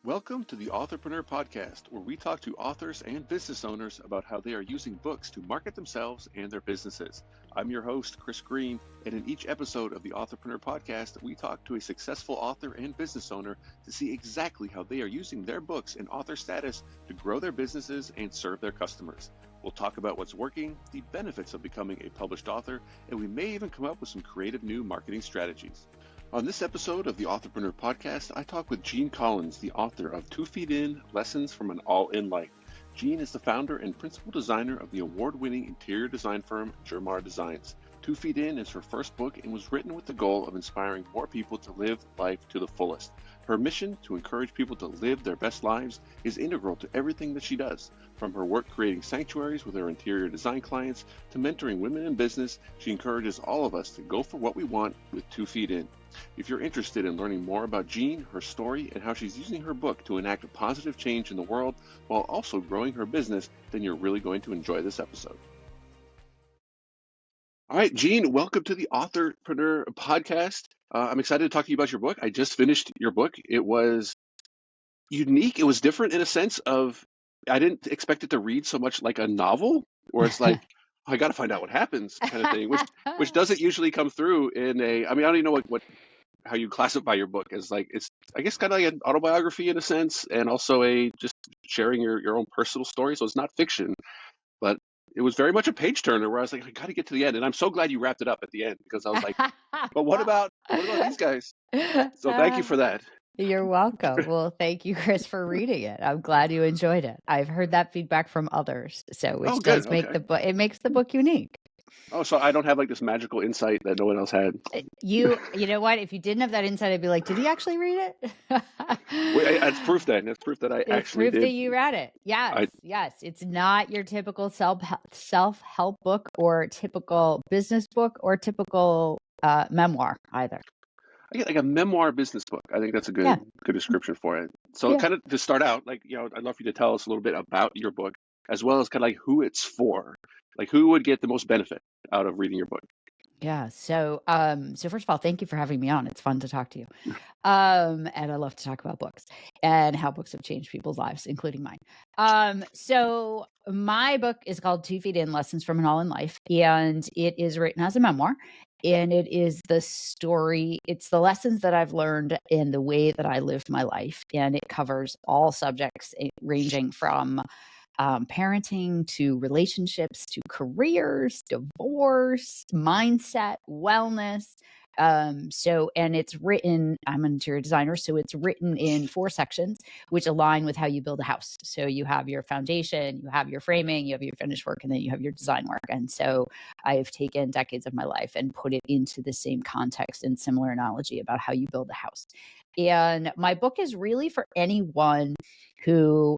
Welcome to the Authorpreneur podcast, where we talk to authors and business owners about how they are using books to market themselves and their businesses. I'm your host, Chris Green, and in each episode of the Authorpreneur podcast, we talk to a successful author and business owner to see exactly how they are using their books and author status to grow their businesses and serve their customers. We'll talk about what's working, the benefits of becoming a published author, and we may even come up with some creative new marketing strategies. On this episode of the Authorpreneur podcast, I talk with Jeanne Collins, the author of 2 Feet In, Lessons from an All-In Life. Jeanne is the founder and principal designer of the award-winning interior design firm JerMar Designs. 2 Feet In is her first book and was written with the goal of inspiring more people to live life to the fullest. Her mission to encourage people to live their best lives is integral to everything that she does. From her work creating sanctuaries with her interior design clients to mentoring women in business, she encourages all of us to go for what we want with 2 feet in. If you're interested in learning more about Jeanne, her story, and how she's using her book to enact a positive change in the world while also growing her business, then you're really going to enjoy this episode. All right, Jeanne, welcome to the Authorpreneur podcast. I'm excited to talk to you about your book. I just finished your book. It was unique. It was different in a sense of I didn't expect it to read so much like a novel, where it's like, I got to find out what happens kind of thing, which doesn't usually come through in a. I mean, I don't even know what how you classify your book as. Like, it's, I guess, kind of like an autobiography in a sense, and also a just sharing your own personal story. So it's not fiction, but it was very much a page turner where I was like, I got to get to the end. And I'm so glad you wrapped it up at the end, because I was like, but what about these guys? So thank you for that. You're welcome. Well, thank you, Chris, for reading it. I'm glad you enjoyed it. I've heard that feedback from others, so which Oh, good. does make Okay. the book. It makes the book unique. Oh, so I don't have like this magical insight that no one else had. You know what? If you didn't have that insight, I'd be like, did he actually read it? Wait, that's proof then. That's proof that I It's actually proof that did. you read it. Yes, yes. It's not your typical self-help book or typical business book or typical memoir either. I get like a memoir business book. I think that's a good description for it. So Yeah. kind of to start out, like, I'd love for you to tell us a little bit about your book, as well as kind of like who it's for. Like, who would get the most benefit out of reading your book? Yeah. So first of all, thank you for having me on. It's fun to talk to you. And I love to talk about books and how books have changed people's lives, including mine. So my book is called 2 Feet In, Lessons from an All-In Life, and it is written as a memoir. And it is the story, it's the lessons that I've learned in the way that I lived my life. And it covers all subjects ranging from parenting to relationships to careers, divorce, mindset, wellness. And it's written, I'm an interior designer, so it's written in 4 sections, which align with how you build a house. So you have your foundation, you have your framing, you have your finished work, and then you have your design work. And so I've taken decades of my life and put it into the same context and similar analogy about how you build a house. And my book is really for anyone who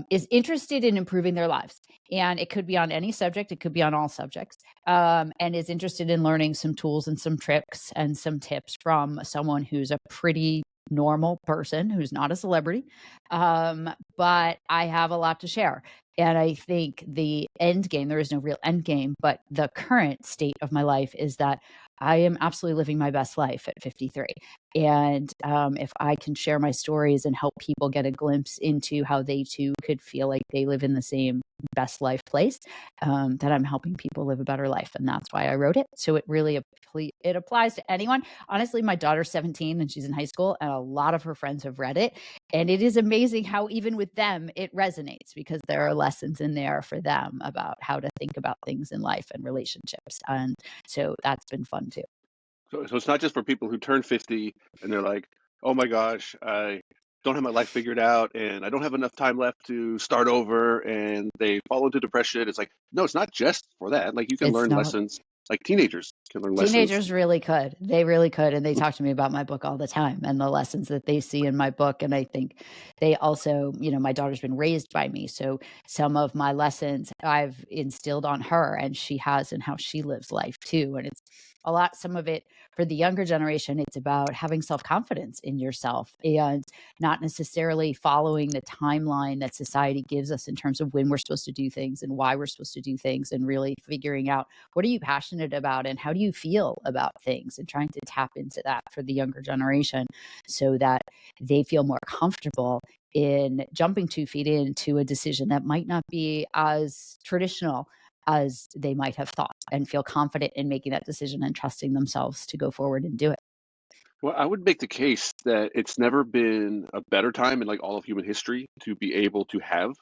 is interested in improving their lives. And it could be on any subject, it could be on all subjects, and is interested in learning some tools and some tricks and some tips from someone who's a pretty normal person who's not a celebrity. But I have a lot to share. And I think the end game, there is no real end game, but the current state of my life is that I am absolutely living my best life at 53. And if I can share my stories and help people get a glimpse into how they too could feel like they live in the same best life place, that I'm helping people live a better life. And that's why I wrote it. So it really it applies to anyone. Honestly, my daughter's 17 and she's in high school, and a lot of her friends have read it. And it is amazing how even with them, it resonates, because there are lessons in there for them about how to think about things in life and relationships. And so that's been fun too. So it's not just for people who turn 50 and they're like, oh my gosh, I don't have my life figured out and I don't have enough time left to start over, and they fall into depression. It's like, no, it's not just for that. Like, you can It's learn not. lessons. Like, teenagers can learn lessons. Teenagers really could. They really could. And they talk to me about my book all the time and the lessons that they see in my book. And I think they also, my daughter's been raised by me. So some of my lessons I've instilled on her, and she has in how she lives life too. And it's some of it for the younger generation, it's about having self-confidence in yourself and not necessarily following the timeline that society gives us in terms of when we're supposed to do things and why we're supposed to do things, and really figuring out what are you passionate about and how do you feel about things, and trying to tap into that for the younger generation so that they feel more comfortable in jumping 2 feet into a decision that might not be as traditional as they might have thought, and feel confident in making that decision and trusting themselves to go forward and do it. Well, I would make the case that it's never been a better time in like all of human history to be able to have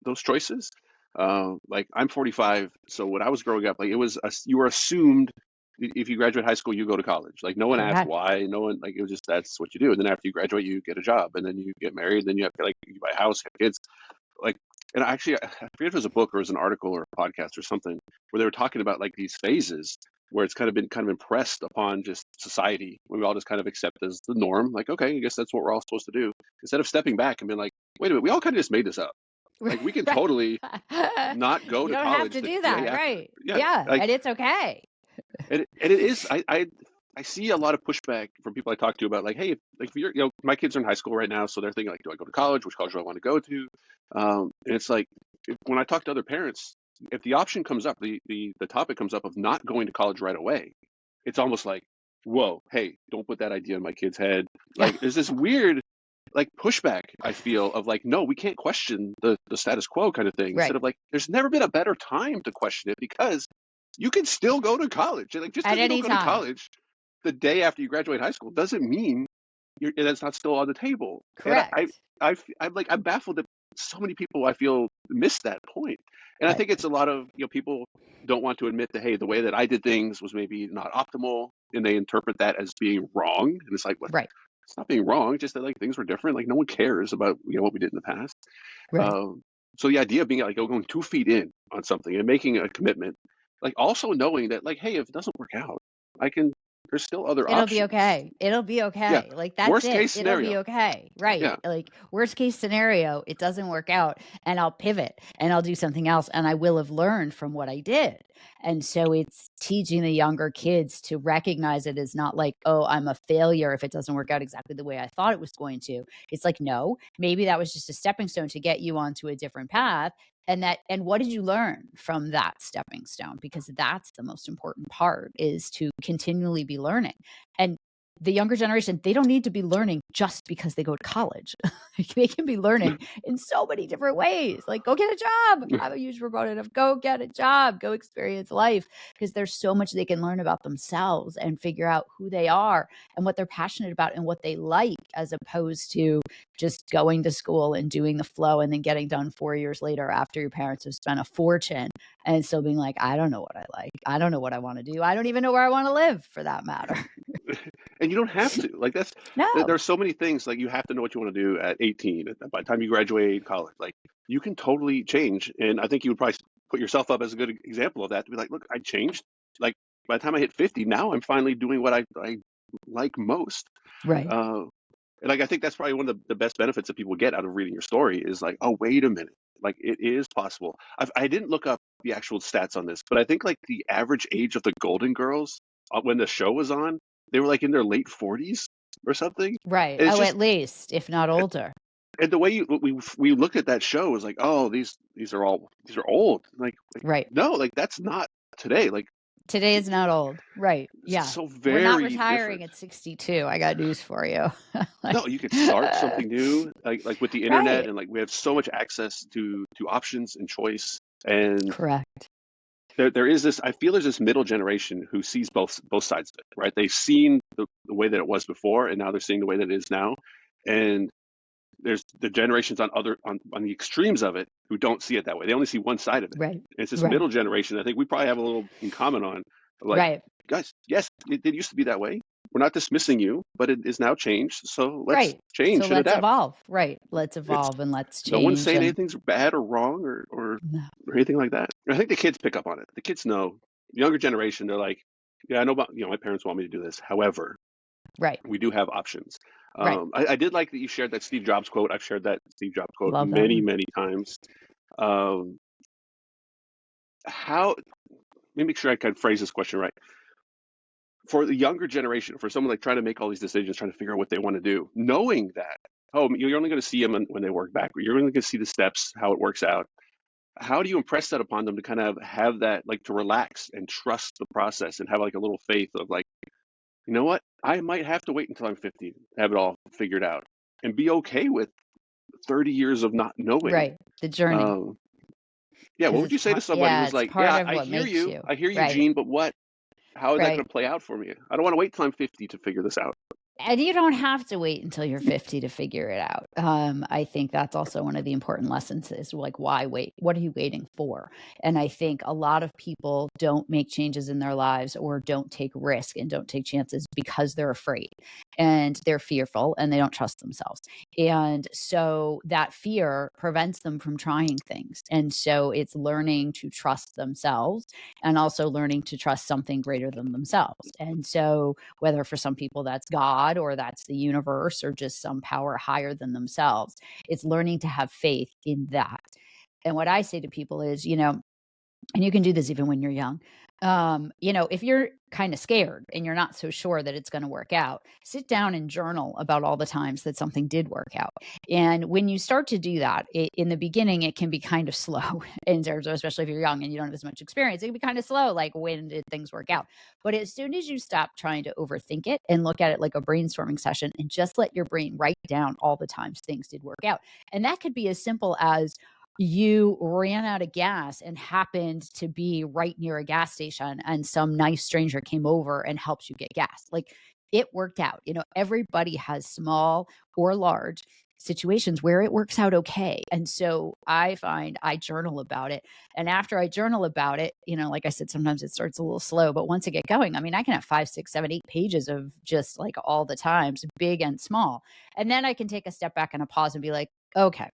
those choices. Like I'm 45, so when I was growing up, like you were assumed if you graduate high school, you go to college. Like no one asked Correct. why, no one like it was just that's what you do. And then after you graduate, you get a job, and then you get married, then you have to like you buy a house, have kids. Like, and actually, I forget if it was a book or it was an article or a podcast or something where they were talking about like these phases where it's kind of been kind of impressed upon just society. We all just kind of accept as the norm, like, okay, I guess that's what we're all supposed to do. Instead of stepping back and being like, wait a minute, we all kind of just made this up. Like, we can totally Right. not go You to don't have college to the do day that, after. right? Yeah, Yeah, like, and it's okay. and it is. I see a lot of pushback from people I talk to about like, hey, if you're, my kids are in high school right now, so they're thinking like, do I go to college? Which college do I want to go to? And it's like, when I talk to other parents, if the option comes up, the topic comes up of not going to college right away, it's almost like, whoa, hey, don't put that idea in my kid's head. Like, there's this weird like pushback I feel of like, no, we can't question the status quo kind of thing. Instead Right. of like, there's never been a better time to question it because you can still go to college. Like just At because you don't any go to time. college the day after you graduate high school doesn't mean that's not still on the table. And Correct. I'm baffled that so many people I feel miss that point. And I Right. think it's a lot of people don't want to admit that hey, the way that I did things was maybe not optimal, and they interpret that as being wrong. And it's like, what? Right. It's not being wrong, just that like things were different. Like no one cares about what we did in the past. Right. So the idea of being like going 2 feet in on something and making a commitment, like also knowing that like, hey, if it doesn't work out, I can. There's still other It'll be options. okay. It'll be Yeah. okay. Like, that's Worst it. case It'll be scenario. okay. Yeah. Right. Like, worst case scenario, it doesn't work out, and I'll pivot and I'll do something else, and I will have learned from what I did. And so it's teaching the younger kids to recognize it as not like, oh, I'm a failure if it doesn't work out exactly the way I thought it was going to. It's like, no, maybe that was just a stepping stone to get you onto a different path. And what did you learn from that stepping stone? Because that's the most important part, is to continually be learning. And the younger generation, they don't need to be learning just because they go to college. They can be learning in so many different ways. Like, go get a job. I'm a huge proponent of go get a job, go experience life, because there's so much they can learn about themselves and figure out who they are and what they're passionate about and what they like, as opposed to just going to school and doing the flow and then getting done 4 years later after your parents have spent a fortune and still being like, I don't know what I like. I don't know what I want to do. I don't even know where I want to live, for that matter. And you don't have to. Like No. there's so many things like you have to know what you want to do at 18. By the time you graduate college, like you can totally change. And I think you would probably put yourself up as a good example of that to be like, look, I changed. Like by the time I hit 50, now I'm finally doing what I like most. Right. Uh, and like I think that's probably one of the best benefits that people get out of reading your story is like, oh, wait a minute. Like it is possible. I didn't look up the actual stats on this, but I think like the average age of the Golden Girls when the show was on, they were like in their late 40s or something. Right. And it's Oh, just at least, if not older. and the way we looked at that show was like, oh, these are old. Like Right. no, like that's not today. Like Today is not old. Right. it's Yeah. so We're not very retiring different. at 62. I got news for you. Like, No, you could start something new, like with the internet, right. and like we have so much access to options and choice. And Correct. there is this. I feel there's this middle generation who sees both sides of it, right? They've seen the way that it was before, and now they're seeing the way that it is now. And there's the generations on the extremes of it who don't see it that way. They only see one side of it. Right. And it's this Right. middle generation. I think we probably have a little in common on, like, Right. guys, yes, it used to be that way. We're not dismissing you, but it is now changed. So let's Right. So change and let's adapt. evolve. Right. Let's It's evolve and let's no one's change. saying And anything's bad or wrong no. or anything like that. And I think the kids pick up on it. The kids know. The younger generation, they're like, yeah, I know about, my parents want me to do this. However, Right. we do have options. Right. I did like that you shared that Steve Jobs quote. I've shared that Steve Jobs quote Love that many, one. many times. Um, how, let me make sure I can phrase this question right. for the younger generation, for someone like trying to make all these decisions, trying to figure out what they want to do, knowing that, oh, you're only going to see them when they work back, you're only going to see the steps, how it works out. How do you impress that upon them to kind of have that, like, to relax and trust the process and have like a little faith of like, you know what, I might have to wait until I'm 50 to have it all figured out and be okay with 30 years of not knowing. Right. The journey. Yeah, what Because would you it's say to part, someone yeah, who's it's like, part yeah, of what makes you. I hear you, Right. Jeanne, but how is that going Right. to play out for me? I don't want to wait till I'm 50 to figure this out. And you don't have to wait until you're 50 to figure it out. I think that's also one of the important lessons is like, why wait? What are you waiting for? And I think a lot of people don't make changes in their lives or don't take risk and don't take chances because they're afraid and they're fearful and they don't trust themselves. And so that fear prevents them from trying things. And so it's learning to trust themselves and also learning to trust something greater than themselves. And so whether for some people that's God or that's the universe or just some power higher than themselves. It's learning to have faith in that. And what I say to people is, and you can do this even when you're young. If you're kind of scared and you're not so sure that it's going to work out, sit down and journal about all the times that something did work out. And when you start to do that, in the beginning, it can be kind of slow in terms of, especially if you're young and you don't have as much experience, it can be kind of slow. Like, when did things work out? But as soon as you stop trying to overthink it and look at it like a brainstorming session and just let your brain write down all the times things did work out. And that could be as simple as you ran out of gas and happened to be right near a gas station and some nice stranger came over and helped you get gas. Like, it worked out. Everybody has small or large situations where it works out okay. And so I find I journal about it. And after I journal about it, like I said, sometimes it starts a little slow, but once I get going, I mean, I can have 5, 6, 7, 8 pages of just like all the times, big and small. And then I can take a step back and a pause and be like, okay,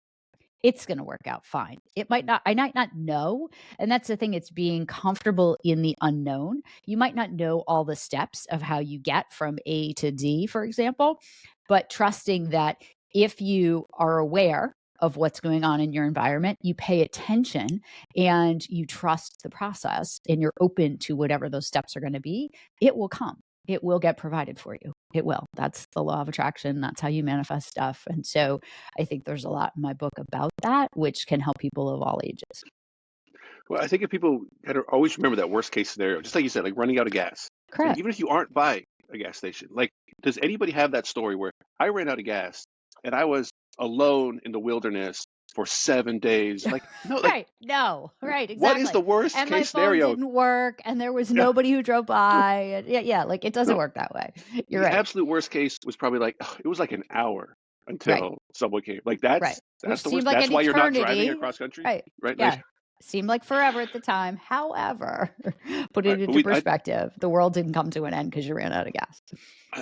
it's going to work out fine. I might not know. And that's the thing. It's being comfortable in the unknown. You might not know all the steps of how you get from A to D, for example, but trusting that if you are aware of what's going on in your environment, you pay attention and you trust the process and you're open to whatever those steps are going to be, it will come. It will get provided for you. It will. That's the law of attraction. That's how you manifest stuff. And so I think there's a lot in my book about that, which can help people of all ages. Well, I think if people kind of always remember that worst case scenario, just like you said, like running out of gas. And Correct. even if you aren't by a gas station, like, does anybody have that story where I ran out of gas and I was alone in the wilderness for 7 days? Like, no, like, Right. No. Right. what is Exactly. the worst And my case phone scenario? didn't work and there was Yeah, nobody who drove by. And yeah. Like, it doesn't no, work that way. You're the right. absolute worst case was probably like, it was like an hour Right. until someone came. Like, Right. Which that's the seemed worst. like That's an why you're not driving eternity. across country, Right. right? Like, Yeah. Seemed like forever at the time. However, put it right. But into perspective. The world didn't come to an end because you ran out of gas.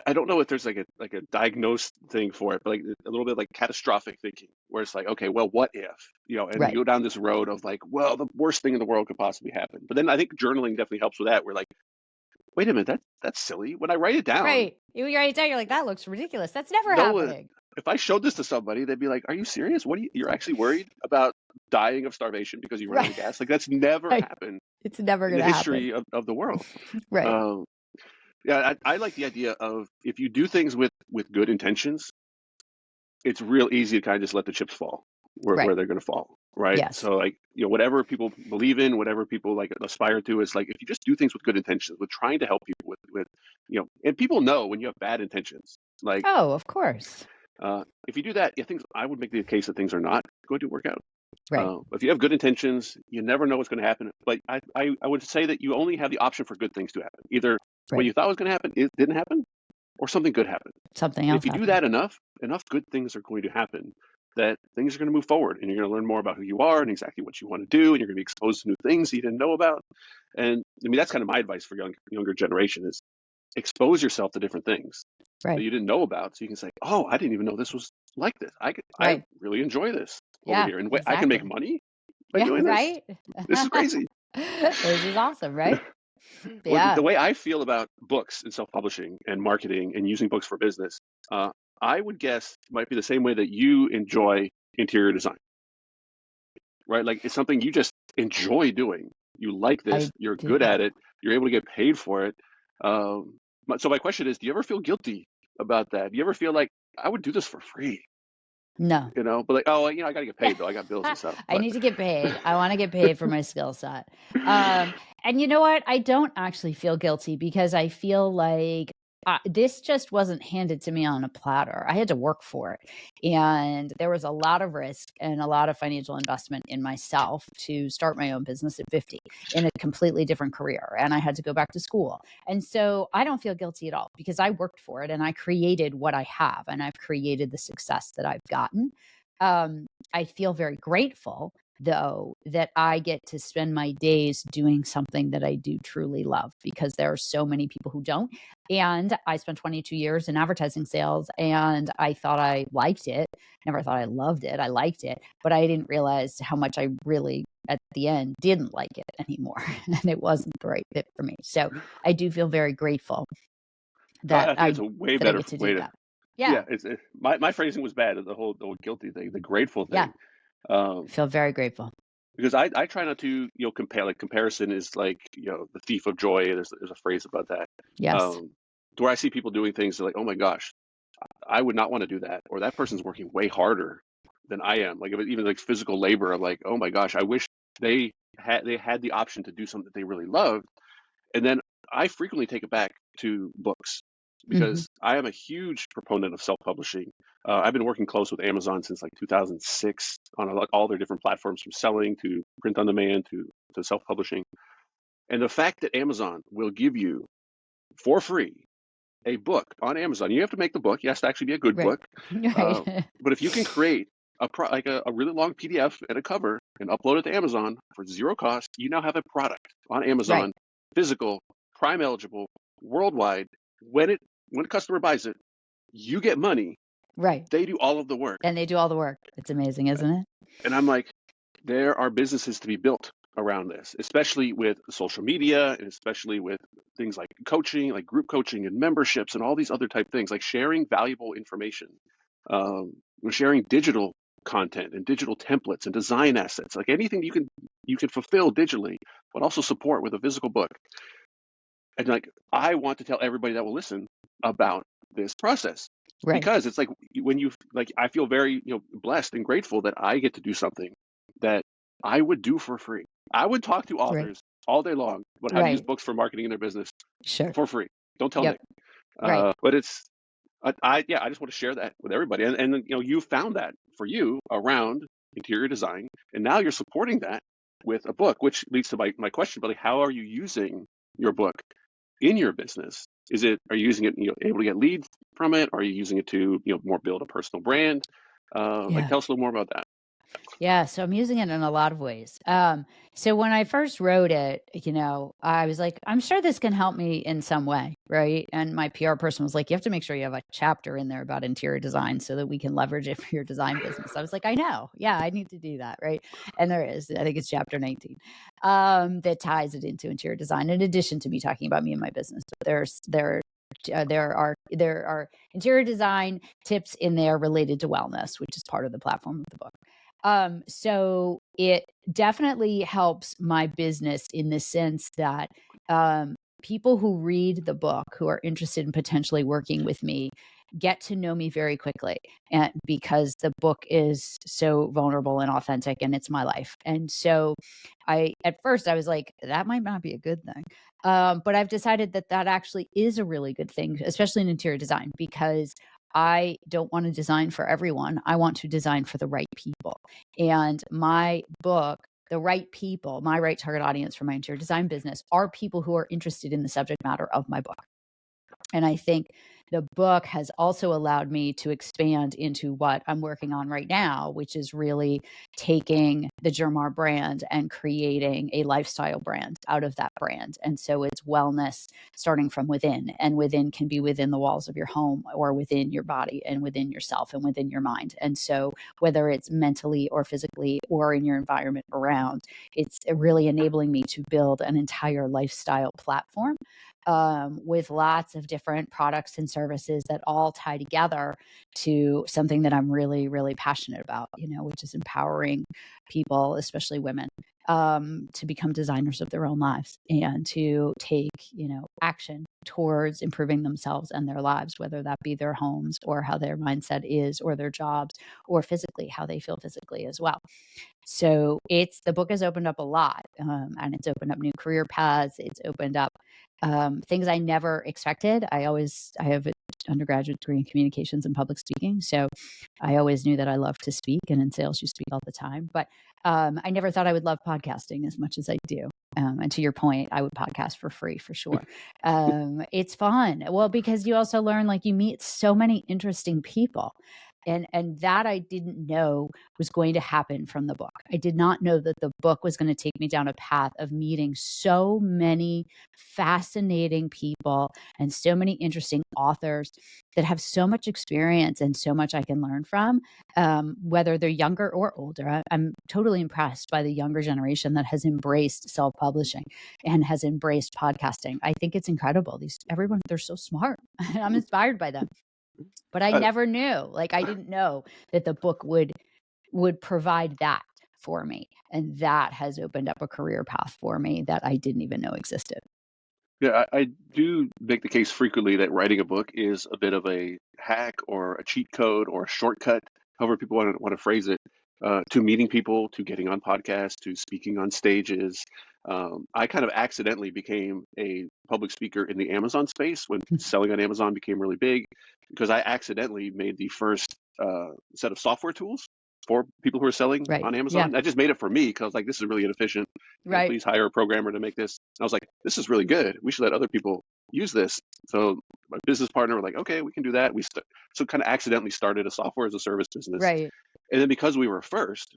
I don't know if there's like a diagnosed thing for it, but like a little bit like catastrophic thinking, where it's like, okay, well, what if, and you Right. go down this road of like, well, the worst thing in the world could possibly happen. But then I think journaling definitely helps with that. We're like, wait a minute, that's silly. When I write it down, Right. You write it down, you're like, that looks ridiculous. That's never no one, happening. if I showed this to somebody, they'd be like, are you serious? You're actually worried about dying of starvation because you ran out Right. of gas? Like, that's never Right. happened It's never in going the to happen. history of the world. Right. Um, yeah, I like the idea of if you do things with good intentions, it's real easy to kind of just let the chips fall Right. where they're going to fall, right? Yes. So like, whatever people believe in, whatever people like aspire to, is like, if you just do things with good intentions, with trying to help people with and people know when you have bad intentions. Like, Oh, of course. if you do that, I would make the case that things are not going to work out. Right. If you have good intentions, you never know what's going to happen. But I would say that you only have the option for good things to happen. Either what Right. you thought was going to happen, it didn't happen, or something good happened. Something And else if you do happened. that enough good things are going to happen, that things are going to move forward, and you're going to learn more about who you are and exactly what you want to do, and you're going to be exposed to new things you didn't know about. And I mean, that's kind of my advice for younger generation is expose yourself to different things that Right. you didn't know about, so you can say, oh, I didn't even know this was like this. I Right. really enjoy this over Yeah, here, and I can make exactly. money by Yeah, doing this. right? This is crazy. This is awesome, right? Well, the Yeah. way I feel about books and self-publishing and marketing and using books for business, I would guess might be the same way that you enjoy interior design, right? Like, it's something you just enjoy doing. You like this, I you're good do. at it, you're able to get paid for it. So my question is, do you ever feel guilty about that? Do you ever feel like I would do this for free, No. but like, oh, I got to get paid though. I got bills and stuff, I but need to get paid. I want to get paid for my skill set. And you know what? I don't actually feel guilty because I feel like this just wasn't handed to me on a platter. I had to work for it. And there was a lot of risk and a lot of financial investment in myself to start my own business at 50 in a completely different career. And I had to go back to school. And so I don't feel guilty at all because I worked for it and I created what I have and I've created the success that I've gotten. I feel very grateful, though, that I get to spend my days doing something that I do truly love because there are so many people who don't. And I spent 22 years in advertising sales and I thought I liked it. Never thought I loved it. I liked it, but I didn't realize how much I really, at the end, didn't like it anymore. And it wasn't the right fit for me. So I do feel very grateful that I think it's a way that I better get to way do to. that. Yeah. Yeah, my phrasing was bad. The whole guilty thing, the grateful Yeah. thing. Um, Feel very grateful. because I try not to compare. Like comparison is like the thief of joy. There's a phrase about that. Yes. Um, where I see people doing things they're like, oh my gosh, I would not want to do that, or that person's working way harder than I am. Like even like physical labor, I'm like, oh my gosh, I wish they had the option to do something that they really loved. And then I frequently take it back to books Hmm. because I am a huge proponent of self-publishing. I've been working close with Amazon since like 2006 on all their different platforms, from selling to print on demand to self-publishing. And the fact that Amazon will give you for free a book on Amazon, you have to make the book. It has to actually be a good Right. book. Right. But if you can create a really long PDF and a cover and upload it to Amazon for zero cost, you now have a product on Right. Amazon, physical, Prime eligible, worldwide. When a customer buys it, you get money. Right. They do all of the work. And they do all the work. It's amazing, isn't it? And I'm like, there are businesses to be built around this, especially with social media and especially with things like coaching, like group coaching and memberships and all these other type things, like sharing valuable information, we're sharing digital content and digital templates and design assets, like anything you can fulfill digitally, but also support with a physical book. And like, I want to tell everybody that will listen about this process Right. because it's like when you like, I feel very, blessed and grateful that I get to do something that I would do for free. I would talk to Right. authors all day long about how to use Right. books for marketing in their business Sure. for free. Don't tell Yep. Nick. Right. But it's, I just want to share that with everybody. And you found that for you around interior design, and now you're supporting that with a book, which leads to my question, but like, how are you using your book in your business? Are you using it, able to get leads from it? Are you using it to, more build a personal brand? Like, Yeah. tell us a little more about that. Yeah, so I'm using it in a lot of ways. So when I first wrote it, I was like, I'm sure this can help me in some way, right? And my PR person was like, you have to make sure you have a chapter in there about interior design so that we can leverage it for your design business. I was like, I know, yeah, I need to do that, right? And there is, I think it's chapter 19, that ties it into interior design. In addition to me talking about me and my business, there are interior design tips in there related to wellness, which is part of the platform of the book. So it definitely helps my business in the sense that people who read the book, who are interested in potentially working with me, get to know me very quickly, and because the book is so vulnerable and authentic and it's my life. And so at first I was like, that might not be a good thing. But I've decided that that actually is a really good thing, especially in interior design, because I don't want to design for everyone. I want to design for the right people. And my book, the right people, my right target audience for my interior design business are people who are interested in the subject matter of my book. And I think the book has also allowed me to expand into what I'm working on right now, which is really taking the JerMar brand and creating a lifestyle brand out of that brand. And so it's wellness starting from within, and within can be within the walls of your home or within your body and within yourself and within your mind. And so whether it's mentally or physically or in your environment around, it's really enabling me to build an entire lifestyle platform with lots of different products and services that all tie together to something that I'm really, really passionate about, which is empowering people, especially women, to become designers of their own lives and to take, action towards improving themselves and their lives, whether that be their homes or how their mindset is or their jobs or physically, how they feel physically as well. So the book has opened up a lot, and it's opened up new career paths. It's opened up things I never expected. I have an undergraduate degree in communications and public speaking. So I always knew that I loved to speak, and in sales, you speak all the time. But I never thought I would love podcasting as much as I do. And to your point, I would podcast for free for sure. It's fun. Well, because you also learn, like, you meet so many interesting people. And that I didn't know was going to happen from the book. I did not know that the book was going to take me down a path of meeting so many fascinating people and so many interesting authors that have so much experience and so much I can learn from, whether they're younger or older. I'm totally impressed by the younger generation that has embraced self-publishing and has embraced podcasting. I think it's incredible. They're so smart. I'm inspired by them. But I never knew, like, I didn't know that the book would provide that for me. And that has opened up a career path for me that I didn't even know existed. Yeah, I do make the case frequently that writing a book is a bit of a hack or a cheat code or a shortcut, however people want to phrase it, to meeting people, to getting on podcasts, to speaking on stages. I kind of accidentally became a public speaker in the Amazon space when selling on Amazon became really big, because I accidentally made the first set of software tools for people who are selling Right. on Yeah. Amazon. I just made it for me because like, this is really inefficient. Right. Please hire a programmer to make this. And I was like, this is really good. We should let other people use this. So my business partner were like, okay, we can do that. So kind of accidentally started a software as a service business. Right. And then because we were first,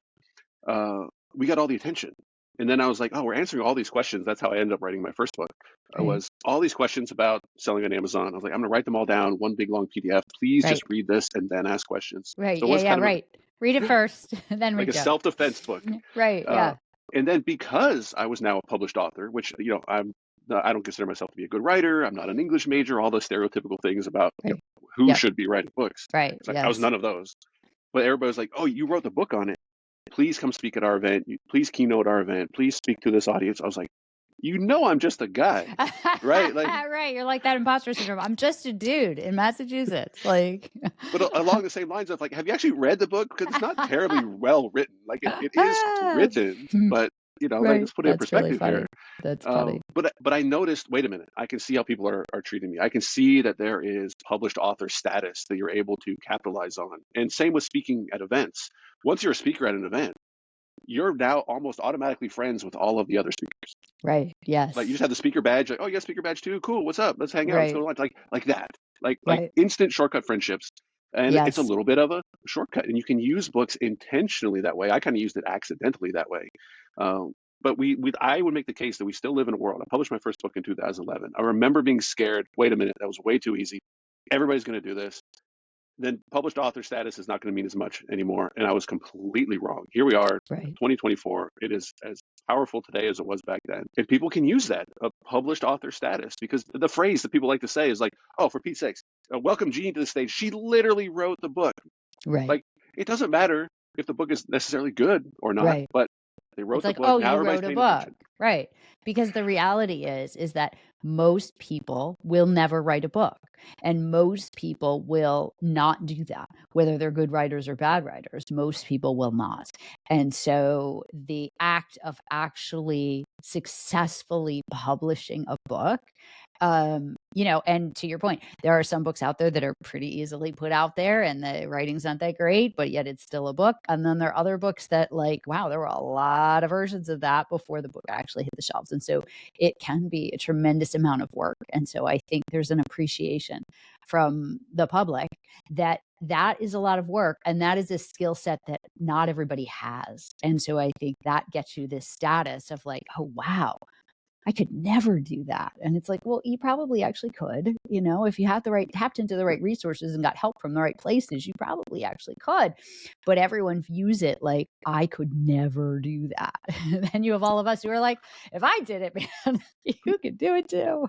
we got all the attention. And then I was like, oh, we're answering all these questions. That's how I ended up writing my first book. Right. Was all these questions about selling on Amazon. I was like, I'm going to write them all down, one big long PDF. Please just read this and then ask questions. Right. So it was kind of right. Read it first, then like read a it. self-defense book. Right. Yeah. And then because I was now a published author, which, I don't consider myself to be a good writer. I'm not an English major, all those stereotypical things about who should be writing books. Right. It's like, I was none of those. But everybody was like, oh, you wrote the book on it. Please come speak at our event. Please keynote our event. Please speak to this audience. I was like, I'm just a guy, right? Like, right. You're like that imposter syndrome. I'm just a dude in Massachusetts. Like, but along the same lines of like, have you actually read the book? Because it's not terribly well written. Like it is written, but like, let's put it in perspective really here. That's funny. But I noticed, wait a minute, I can see how people are treating me. I can see that there is published author status that you're able to capitalize on. And same with speaking at events. Once you're a speaker at an event, you're now almost automatically friends with all of the other speakers. Right. Yes. Like you just have the speaker badge. Like, oh, you got a speaker badge too? Cool. What's up? Let's hang out. Let's go to lunch. Like that. Like instant shortcut friendships. And it's a little bit of a shortcut. And you can use books intentionally that way. I kind of used it accidentally that way. But I would make the case that we still live in a world. I published my first book in 2011. I remember being scared. Wait a minute, that was way too easy. Everybody's going to do this. Then published author status is not going to mean as much anymore. And I was completely wrong. Here we are, 2024. It is as powerful today as it was back then. And people can use that, a published author status, because the phrase that people like to say is like, oh, for Pete's sakes, welcome Jeanne to the stage. She literally wrote the book. Right. Like, it doesn't matter if the book is necessarily good or not, but they wrote the book. Oh, now you wrote a book. Right. Because the reality is that most people will never write a book. And most people will not do that, whether they're good writers or bad writers. Most people will not. And so the act of actually successfully publishing a book, and to your point, there are some books out there that are pretty easily put out there and the writing's not that great, but yet it's still a book. And then there are other books that, like, wow, there were a lot of versions of that before the book actually hit the shelves. And so it can be a tremendous amount of work. And so I think there's an appreciation from the public that is a lot of work. And that is a skill set that not everybody has. And so I think that gets you this status of like, oh, wow, I could never do that. And it's like, well, you probably actually could, if you have tapped into the right resources and got help from the right places, you probably actually could. But everyone views it like, I could never do that. Then you have all of us who are like, if I did it, man, you could do it too.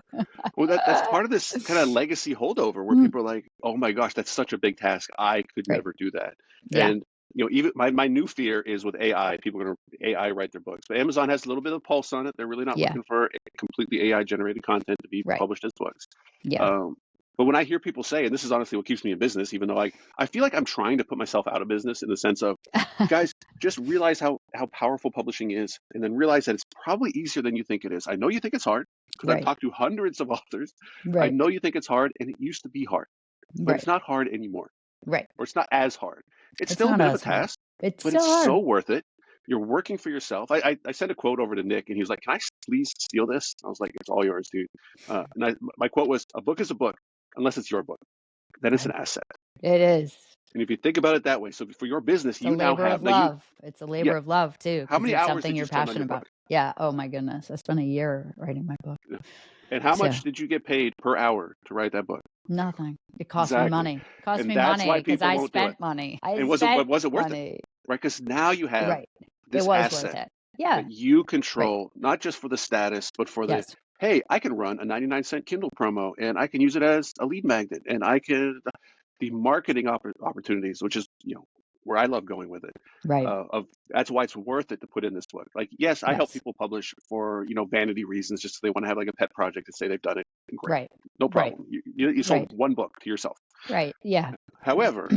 Well, that's part of this kind of legacy holdover where people are like, oh my gosh, that's such a big task. I could never do that. Yeah. And even my new fear is with AI, people are going to AI write their books. But Amazon has a little bit of pulse on it. They're really not Yeah. looking for completely AI generated content to be Right. published as books. Yeah. But when I hear people say, and this is honestly what keeps me in business, even though I feel like I'm trying to put myself out of business in the sense of, guys, just realize how powerful publishing is, and then realize that it's probably easier than you think it is. I know you think it's hard because I've Right. talked to hundreds of authors. I Right. know you think it's hard, and it used to be hard, but Right. it's not hard anymore, Right. or it's not as hard. It's It's still a not bit of a as hard. task, It's but it's still hard. so worth it. You're working for yourself. I sent a quote over to Nick, and he was like, "Can I please steal this?" I was like, "It's all yours, dude." My quote was, "A book is a book, unless it's your book. Then it's an Right. asset." It is. And if you think about it that way, so for your business, It's a you now labor have of love. It's a labor yeah. of love too, How because many it's hours something did you you're spend on passionate your about. book? Yeah. Oh my goodness. I spent a year writing my book. Yeah. And how So much did you get paid per hour to write that book? nothing. It cost me Exactly. money. It cost And me that's why money because people I won't do it. spent money. I And spent was it worth it? money. Right? Because now you have Right. It this was worth asset it. Yeah. that you Right. control, not just for the status, but for the, Yes. hey, I can run a 99-cent Kindle promo, and I can use it as a lead magnet, and I can the marketing opportunities, which is where I love going with it. Right. Of That's why it's worth it to put in this book. Like, yes, I help Yes. people publish for vanity reasons, just so they want to have like a pet project to say they've done it. And great, Right. no Right. problem. You sold Right. one book to yourself. Right. Yeah. However,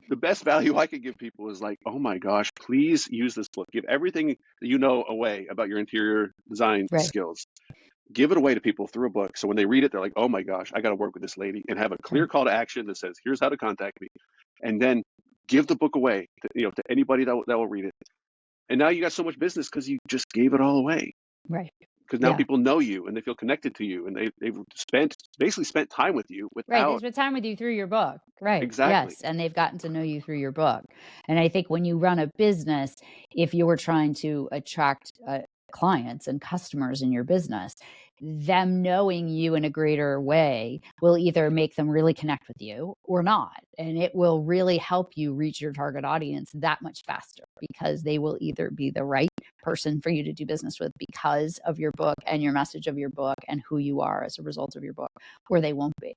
the best value I could give people is like, oh my gosh, please use this book. Give everything that you know away about your interior design Right. skills. Give it away to people through a book. So when they read it, they're like, oh my gosh, I got to work with this lady, and have a clear Right. call to action that says, here's how to contact me. And then give the book away to anybody that will read it. And now you got so much business because you just gave it all away. Right. Because now Yeah. people know you and they feel connected to you, and they've basically spent time with you Right. They without spent time with you through your book. Right. exactly. Yes. And they've gotten to know you through your book. And I think when you run a business, if you're trying to attract clients and customers in your business, them knowing you in a greater way will either make them really connect with you or not. And it will really help you reach your target audience that much faster, because they will either be the right person for you to do business with because of your book and your message of your book and who you are as a result of your book, or they won't be,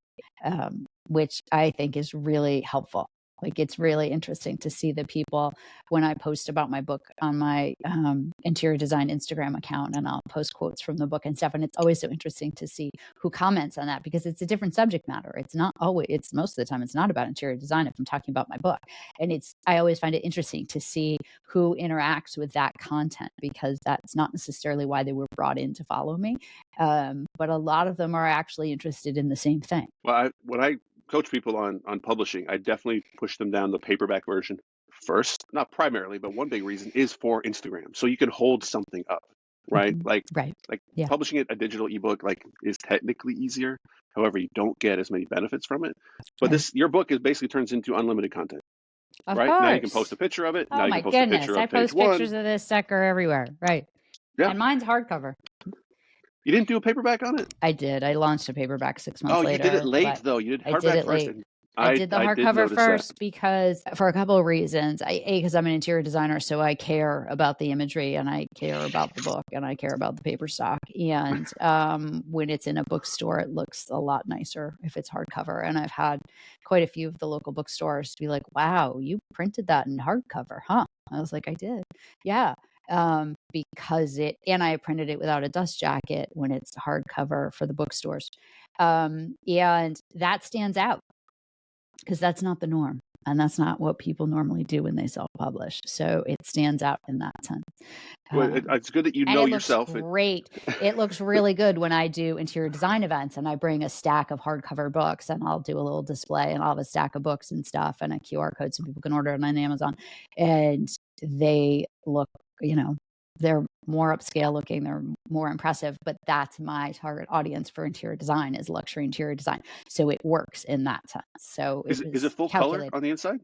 which I think is really helpful. Like, it's really interesting to see the people when I post about my book on my interior design Instagram account, and I'll post quotes from the book and stuff. And it's always so interesting to see who comments on that, because it's a different subject matter. It's not always, it's most of the time, it's not about interior design if I'm talking about my book. And I always find it interesting to see who interacts with that content, because that's not necessarily why they were brought in to follow me. But a lot of them are actually interested in the same thing. Well, when I coach people on publishing, I definitely push them down the paperback version first. Not primarily, but one big reason is for Instagram, so you can hold something up, right? Mhm. Like Right. Yeah. publishing a digital ebook is technically easier. However, you don't get as many benefits from it. But Right. your book is basically turns into unlimited content, Of right? Now you can post course. a picture of it. Now Oh you my can post a goodness. picture I of page post one. pictures of this sucker everywhere. Right. Yeah. And mine's hardcover. You didn't do a paperback on it? I did. I launched a paperback 6 months Oh, you did it later, late but though. You did I did hardback it first, late. and I did the I did hardcover notice that. first because, for a couple of reasons. Because I'm an interior designer, so I care about the imagery, and I care about the book, and I care about the paper stock. And when it's in a bookstore, it looks a lot nicer if it's hardcover. And I've had quite a few of the local bookstores be like, "Wow, you printed that in hardcover, huh?" I was like, "I did, yeah." Because and I printed it without a dust jacket when it's hardcover for the bookstores. And that stands out because that's not the norm. And that's not what people normally do when they self-publish. So it stands out in that sense. Well, it's good that you And know it looks yourself. great. It looks really good when I do interior design events and I bring a stack of hardcover books, and I'll do a little display, and I'll have a stack of books and stuff and a QR code so people can order it on Amazon. And they look, they're more upscale looking, they're more impressive, but that's my target audience for interior design, is luxury interior design. So it works in that sense. So Is it full color on the inside?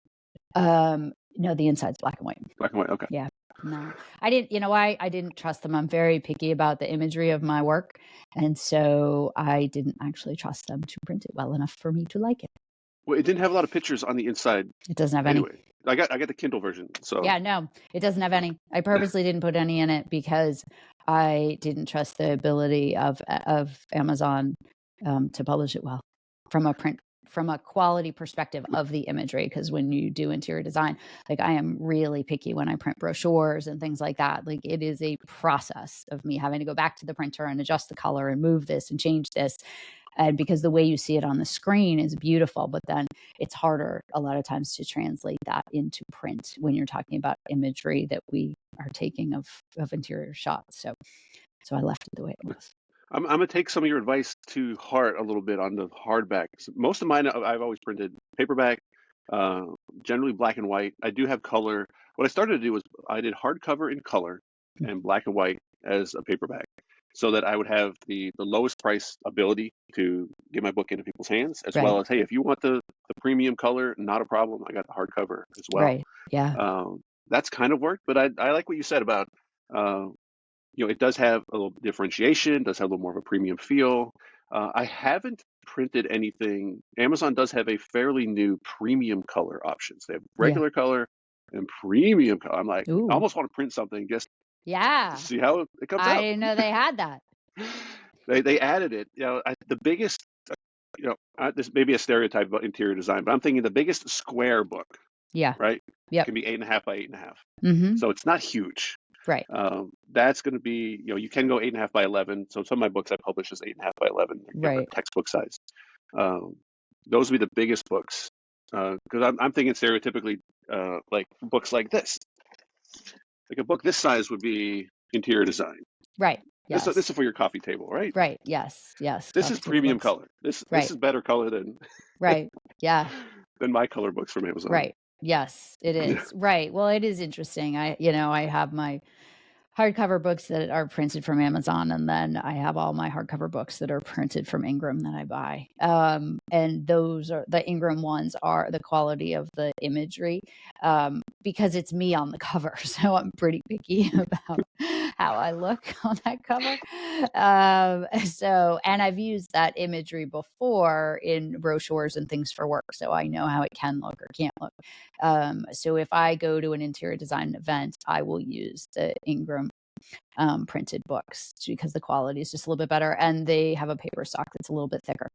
No, the inside's black and white. Black and white. Okay. Yeah. No, I didn't, I didn't trust them. I'm very picky about the imagery of my work. And so I didn't actually trust them to print it well enough for me to like it. Well, it didn't have a lot of pictures on the inside. It doesn't have any. Anyway, I got the Kindle version. So Yeah, no, it doesn't have any. I purposely didn't put any in it because I didn't trust the ability of Amazon to publish it well from a print from a quality perspective of the imagery. Because when you do interior design, like I am really picky when I print brochures and things like that. Like it is a process of me having to go back to the printer and adjust the color and move this and change this. And because the way you see it on the screen is beautiful, but then it's harder a lot of times to translate that into print when you're talking about imagery that we are taking of interior shots. So I left it the way it was. I'm going to take some of your advice to heart a little bit on the hardbacks. Most of mine, I've always printed paperback, uh, generally black and white. I do have color. What I started to do was I did hardcover in color and black and white as a paperback, so that I would have the lowest price ability to get my book into people's hands, as well Right. as, hey, if you want the premium color, not a problem. I got the hardcover as well. Right. Yeah. That's kind of worked, but I like what you said about, uh, it does have a little differentiation, does have a little more of a premium feel. I haven't printed anything. Amazon does have a fairly new premium color options. They have Yeah. regular color and premium color. I'm like, I Ooh. almost want to print something just to Yeah. see how it comes I out. didn't know they had that. They added it. The biggest, this may be a stereotype about interior design, but I'm thinking the biggest square book, Yeah. right? Yep. Can be 8.5 by 8.5. Mm-hmm. So it's not huge. Right. That's going to be, you can go 8.5 by 11. So some of my books I publish as 8.5 by 11, Right. textbook size. Those would be the biggest books. Because I'm thinking stereotypically, like books like this. Like a book this size would be interior design. Right. Yes. This is for your coffee table, right? Right. Yes. Yes. This is premium books. color. This Right. is better color than Right. Yeah. than my color books from Amazon. Right. Yes, it Yeah. is. Right. Well, it is interesting. I have my hardcover books that are printed from Amazon, and then I have all my hardcover books that are printed from Ingram that I buy. And those are the Ingram ones are the quality of the imagery, because it's me on the cover, so I'm pretty picky about how I look on that cover. And I've used that imagery before in brochures and things for work, so I know how it can look or can't look. So if I go to an interior design event, I will use the Ingram printed books because the quality is just a little bit better, and they have a paper stock that's a little bit thicker.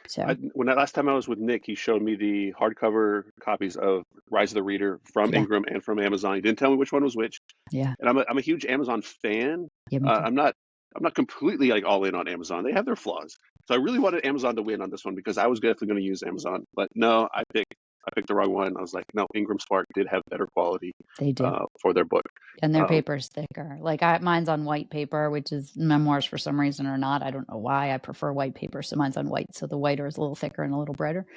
So Last time I was with Nick, he showed me the hardcover copies of Rise of the Reader from Ingram and from Amazon. He didn't tell me which one was which. Yeah. And I'm a huge Amazon fan. Yeah, me too. I'm not completely like all in on Amazon. They have their flaws. So I really wanted Amazon to win on this one because I was definitely going to use Amazon. But no, I picked the wrong one. I was like, no, Ingram Spark did have better quality. They do. For their book. And their paper's thicker. Like mine's on white paper, which is memoirs for some reason or not. I don't know why. I prefer white paper, so mine's on white. So the whiter is a little thicker and a little brighter.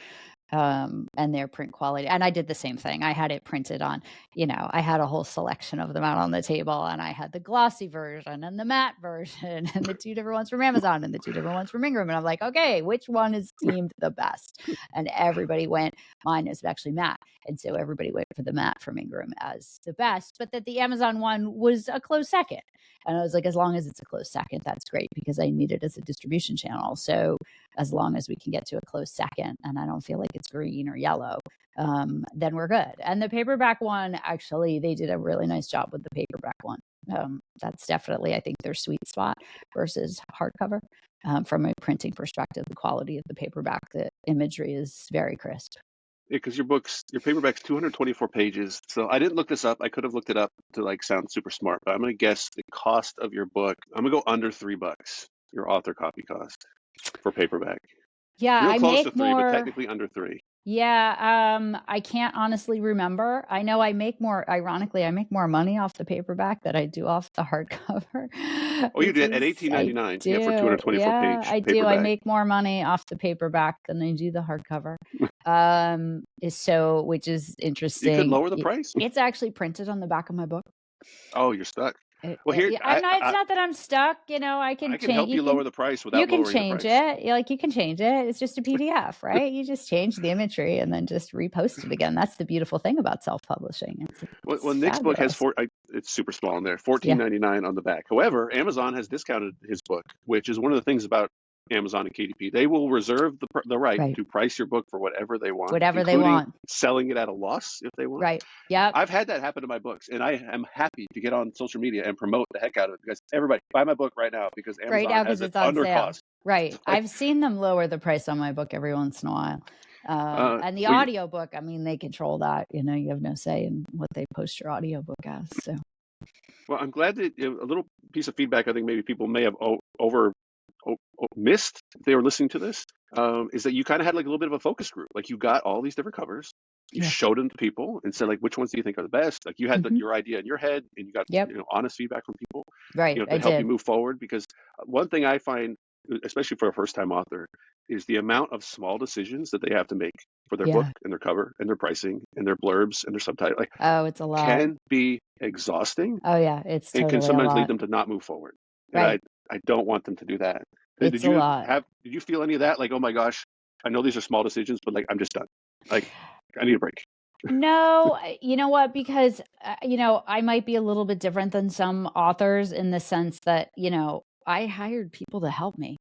And their print quality. And I did the same thing. I had it printed on, I had a whole selection of them out on the table, and I had the glossy version and the matte version and the two different ones from Amazon and the two different ones from Ingram. And I'm like, okay, which one is deemed the best? And everybody went, mine is actually matte. And so everybody went for the matte from Ingram as the best, but that the Amazon one was a close second. And I was like, as long as it's a close second, that's great, because I need it as a distribution channel. So as long as we can get to a close second and I don't feel like it's green or yellow, then we're good. And the paperback one, actually, they did a really nice job with the paperback one. That's definitely, I think, their sweet spot versus hardcover. From a printing perspective, the quality of the paperback, the imagery is very crisp. Yeah, because your paperback's 224 pages. So I didn't look this up. I could have looked it up to like sound super smart, but I'm going to guess the cost of your book. I'm going to go under $3, your author copy cost for paperback. Yeah, Real I close make to 3, more. but technically under 3. Yeah, I can't honestly remember. I know I make more, ironically, I make more money off the paperback than I do off the hardcover. Oh, you did at $18.99. Yeah, for 224 page I do. paperback. I make more money off the paperback than I do the hardcover. Which is interesting. You could lower the price. It's actually printed on the back of my book. Oh, you're stuck. Well, here it's not that I'm stuck. I can help you lower the price without lowering the price. You can change it. Like, you can change it. It's just a PDF, right? You just change the imagery and then just repost it again. That's the beautiful thing about self-publishing. Well, Nick's book has it's super small in there, $14.99 on the back. However, Amazon has discounted his book, which is one of the things about Amazon and KDP. They will reserve the right to price your book for whatever they want. Whatever they want. Selling it at a loss if they want. Right. Yeah. I've had that happen to my books, and I am happy to get on social media and promote the heck out of it, because everybody buy my book right now because Amazon has it under cost. Right. Like, I've seen them lower the price on my book every once in a while. And the well, audiobook, I mean, they control that. You have no say in what they post your audiobook as. So well, I'm glad that a little piece of feedback I think maybe people may have missed if they were listening to this, is that you kind of had like a little bit of a focus group. Like you got all these different covers, you yeah. showed them to people and said like, which ones do you think are the best? Like you had Hmm. your idea in your head and you got Yep. honest feedback from people, Right. I to help you did. move forward. Because one thing I find, especially for a first time author, is the amount of small decisions that they have to make for their book Yeah. and their cover and their pricing and their blurbs and their subtitle, like Oh, it's a lot. can be exhausting Oh, yeah. It's and can totally a sometimes lead lot. them to not move forward. And Right. I don't want them to do that. It's a lot. Did you feel any of that? Like, oh my gosh, I know these are small decisions, but like I'm just done. Like I need a break. No, you know what? Because, I might be a little bit different than some authors in the sense that, I hired people to help me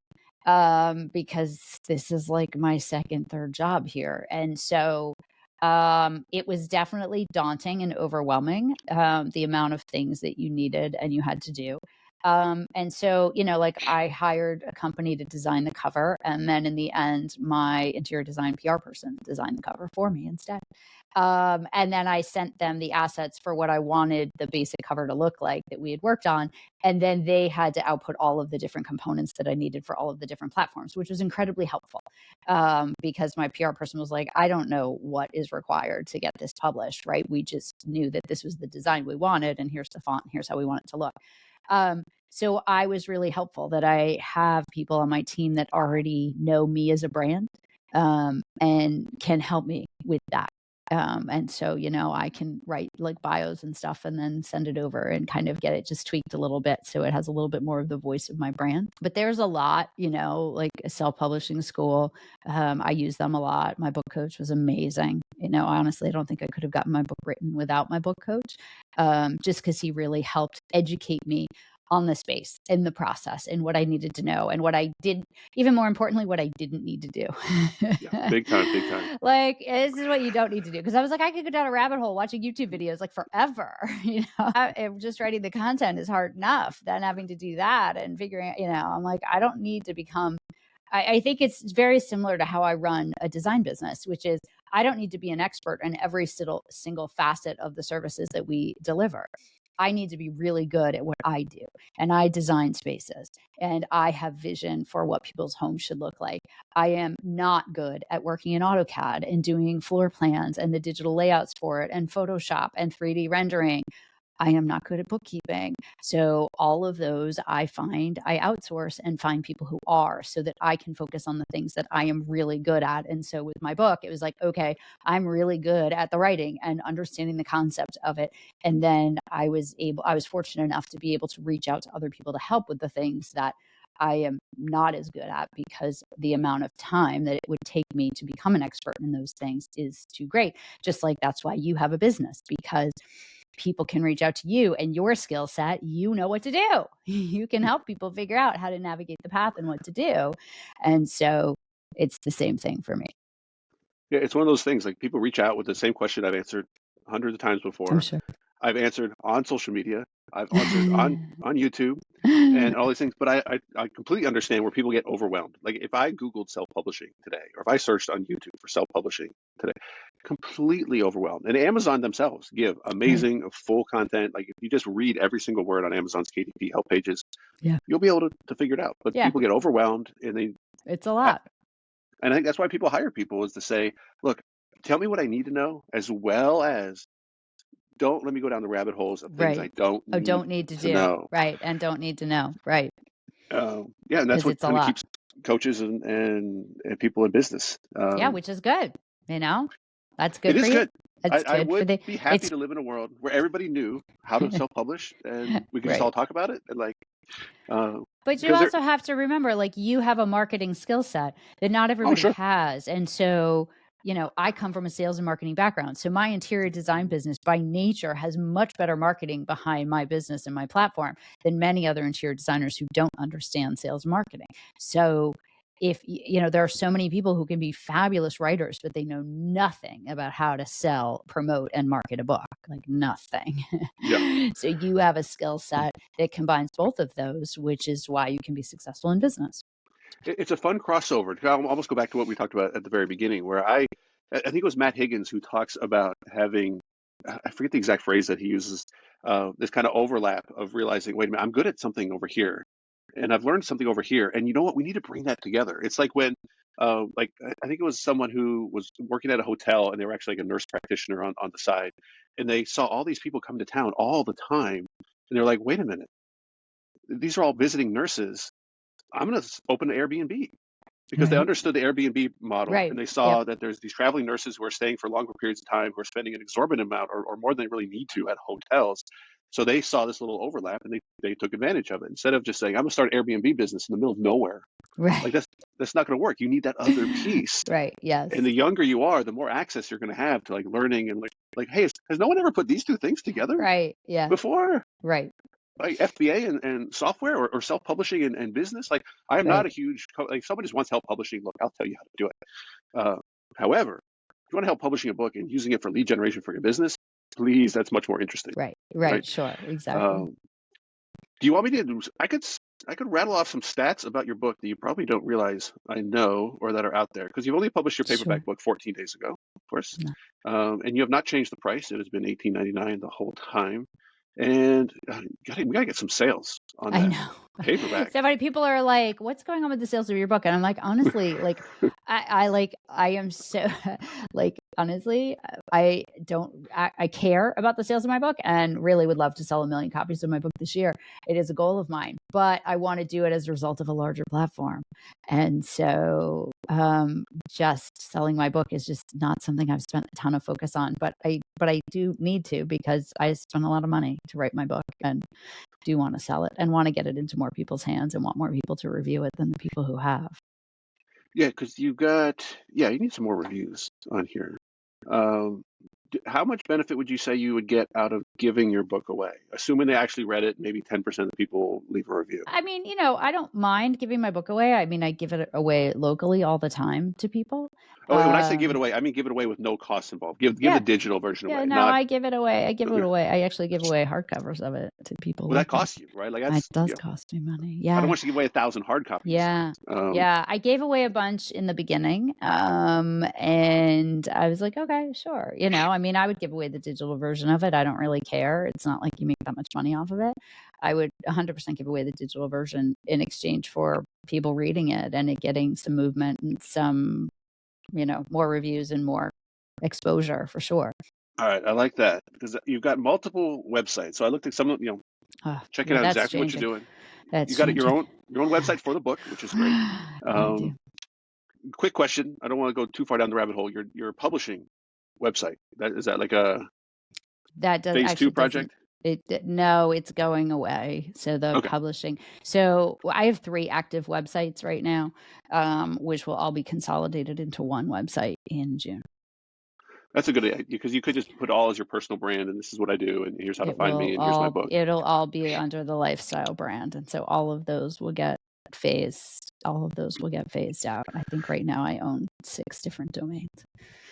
because this is like my second, third job here. And so it was definitely daunting and overwhelming, the amount of things that you needed and you had to do. And so, like I hired a company to design the cover. And then in the end, my interior design PR person designed the cover for me instead. And then I sent them the assets for what I wanted the basic cover to look like that we had worked on. And then they had to output all of the different components that I needed for all of the different platforms, which was incredibly helpful because my PR person was like, I don't know what is required to get this published, right? We just knew that this was the design we wanted, and here's the font, and here's how we want it to look. So I was really helpful that I have people on my team that already know me as a brand and can help me with that. And so, I can write like bios and stuff and then send it over and kind of get it just tweaked a little bit so it has a little bit more of the voice of my brand. But there's a lot, like a self-publishing school. I use them a lot. My book coach was amazing. Honestly, I don't think I could have gotten my book written without my book coach, just because he really helped educate me on the space in the process and what I needed to know and what I did, even more importantly, what I didn't need to do. Yeah, big time, big time. Like, this is what you don't need to do. Because I was like, I could go down a rabbit hole watching YouTube videos like forever. Just writing the content is hard enough. Then having to do that and figuring, I'm like, I don't need to become. I think it's very similar to how I run a design business, which is I don't need to be an expert in every single facet of the services that we deliver. I need to be really good at what I do. And I design spaces and I have vision for what people's homes should look like. I am not good at working in AutoCAD and doing floor plans and the digital layouts for it and Photoshop and 3D rendering. I am not good at bookkeeping. So all of those I find I outsource and find people who are so that I can focus on the things that I am really good at. And so with my book, it was like, okay, I'm really good at the writing and understanding the concept of it. And then I was fortunate enough to be able to reach out to other people to help with the things that I am not as good at because the amount of time that it would take me to become an expert in those things is too great. Just like that's why you have a business, because people can reach out to you and your skill set, you know what to do. You can help people figure out how to navigate the path and what to do. And so it's the same thing for me. Yeah, it's one of those things like people reach out with the same question I've answered hundreds of times I'm before. sure. I've answered on social media. I've answered on YouTube and all these things. But I completely understand where people get overwhelmed. Like if I Googled self-publishing today, or if I searched on YouTube for self-publishing today, completely overwhelmed. And Amazon themselves give Right. amazing full content. Like if you just read every single word on Amazon's KDP help pages, Yeah. you'll be able to figure it out. But Yeah. people get overwhelmed It's a lot. and I think that's why people hire people is to say, look, tell me what I need to know, as well as don't let me go down the rabbit holes of things I Right. don't Oh, need don't need to to do. know. Right. And don't need to know. Right. Yeah, and that's Because what it's a kind of lot. keeps coaches and people in business. Yeah. Which is good. That's It good for is you. good. That's I good for would be happy it's to live in a world where everybody knew how to self-publish and we could just right. all talk about it and But you because they're also have to remember, like, you have a marketing skill set that not oh everybody sure has. And so, I come from a sales and marketing background. So my interior design business by nature has much better marketing behind my business and my platform than many other interior designers who don't understand sales and marketing. So if there are so many people who can be fabulous writers, but they know nothing about how to sell, promote, and market a book, like nothing. yeah. So you have a skill set that combines both of those, which is why you can be successful in business. It's a fun crossover. I'll almost go back to what we talked about at the very beginning, where I think it was Matt Higgins who talks about having, I forget the exact phrase that he uses, this kind of overlap of realizing, wait a minute, I'm good at something over here, and I've learned something over here, and you know what? We need to bring that together. It's like when, like I think it was someone who was working at a hotel, and they were actually like a nurse practitioner on the side, and they saw all these people come to town all the time, and they're like, wait a minute, these are all visiting nurses. I'm going to open an Airbnb because they Right. understood the Airbnb model Right. and they Yep. saw that there's these traveling nurses who are staying for longer periods of time, who are spending an exorbitant amount or more than they really need to at hotels. So they saw this little overlap and they took advantage of it. Instead of just saying, I'm going to start an Airbnb business in the middle of nowhere. Like Right. that's not going to work. You need that other piece. Right. Yes. And the younger you are, the more access you're going to have to like learning and like, hey, has no one ever put these two things together Right. Yeah. before? Right. Like FBA and software or self-publishing and business. Like I am not Right. a huge, like somebody just wants help publishing. Look, I'll tell you how to do it. However, if you want to help publishing a book and using it for lead generation for your business, please, that's much more interesting. Right. Right. Right. Sure. Exactly. Do you want me to do, I could rattle off some stats about your book that you probably don't realize I know or that are out there because you've only published your Sure. paperback book 14 days ago, of course. No. And you have not changed the price. It has been $18.99 the whole time. And we gotta get some sales on I that know. paperback. So many people are like, "What's going on with the sales of your book?" And I'm like, honestly, like, I am so, like, honestly, I don't, I care about the sales of my book, and really would love to sell 1 million copies of my book this year. It is a goal of mine, but I want to do it as a result of a larger platform, and so just selling my book is just not something I've spent a ton of focus on. But I do need to because I spent a lot of money to write my book and do want to sell it and want to get it into more people's hands and want more people to review it than the people who have. Yeah, because you need some more reviews on here. How much benefit would you say you would get out of giving your book away? Assuming they actually read it, maybe 10% of the people leave a review. I mean, I don't mind giving my book away. I mean, I give it away locally all the time to people. Oh, when I say give it away, I mean give it away with no costs involved. Give Yeah. the digital version Yeah, away. no, Not I give it away. I give it away. I actually give away hardcovers of it to people well, that locally. costs you, right? Like It that's does cost me money. I don't Yeah. want you to give away 1,000 hard copies. Yeah. Yeah. I gave away a bunch in the beginning. And I was like, okay, sure. I mean, I would give away the digital version of it. I don't really care. It's not like you make that much money off of it. I would 100% give away the digital version in exchange for people reading it and it getting some movement and some, more reviews and more exposure for sure. All right, I like that because you've got multiple websites. So I looked at some of checking out exactly what you're doing. You got your own website for the book, which is great. I do. Quick question. I don't want to go too far down the rabbit hole. Your publishing website, is that like a phase 2 project? No, it's going away. So the publishing. So I have 3 active websites right now, which will all be consolidated into one website in June. That's a good idea because you could just put all as your personal brand and this is what I do and here's how to find me and here's my book. It'll all be under the lifestyle brand. And so all of those will get phased out. I think right now I own 6 different domains.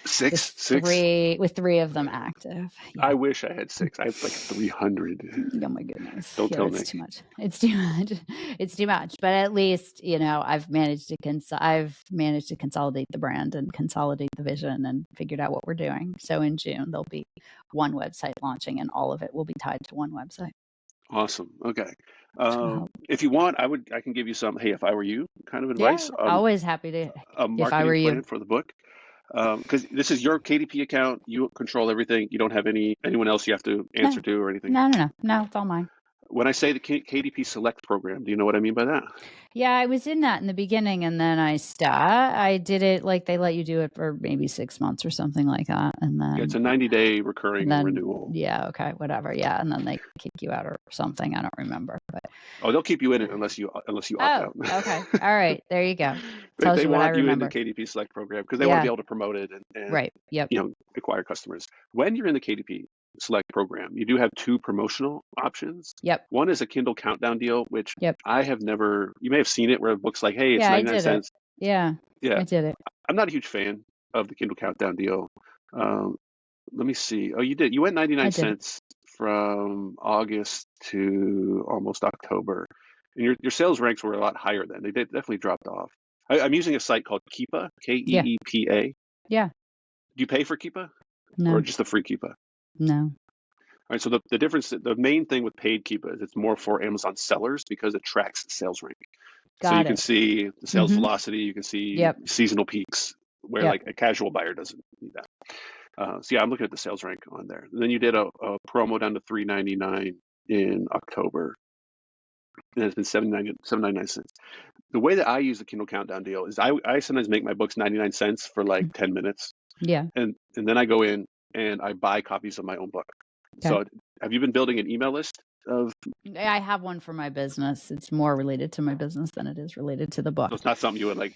6? With 3 of them active. Yeah. I wish I had 6. I have like 300. Oh my goodness. Don't tell me. It's too much. It's too much. But at least, I've managed to consolidate the brand and consolidate the vision and figured out what we're doing. So in June there'll be one website launching and all of it will be tied to one website. Awesome. Okay. If you want, I can give you some, hey, if I were you kind of advice. Yeah, always happy to. A marketing plan for the book. Because this is your KDP account. You control everything. You don't have anyone else you have to answer to or anything. No, it's all mine. When I say the KDP Select program, do you know what I mean by that? Yeah, I was in that in the beginning and then I stopped. I did it like they let you do it for maybe 6 months or something like that. And then it's a 90-day recurring renewal. Yeah, okay, whatever. Yeah, and then they kick you out or something. I don't remember. But they'll keep you in it unless you opt out. Okay. All right. There you go. They want you in the KDP Select program because they want to be able to promote it and right. Yep. Acquire customers. When you're in the KDP Select program, you do have 2 promotional options. Yep. One is a Kindle countdown deal, which yep. I have never. You may have seen it where a book's like, "Hey, it's 99 cents." Yeah. I did it. I'm not a huge fan of the Kindle countdown deal. Let me see. Oh, you did. You went 99 cents from August to almost October, And your sales ranks were a lot higher then. They definitely dropped off. I'm using a site called Keepa, Yeah. Keepa. Yeah. Do you pay for Keepa? No. Or just the free Keepa? No. All right, so the difference, the main thing with paid Keepa is it's more for Amazon sellers because it tracks sales rank. So you Got can it. see the sales velocity, you can see Yep. seasonal peaks, where Yep. like a casual buyer doesn't need that. So yeah, I'm looking at the sales rank on there. And then you did a promo down to $3.99 in October, and it's been $7.99. The way that I use the Kindle Countdown deal is I sometimes make my books 99 cents for like 10 minutes, Yeah. and then I go in and I buy copies of my own book. Okay. So have you been building an email list of? I have one for my business. It's more related to my business than it is related to the book. So it's not something you would like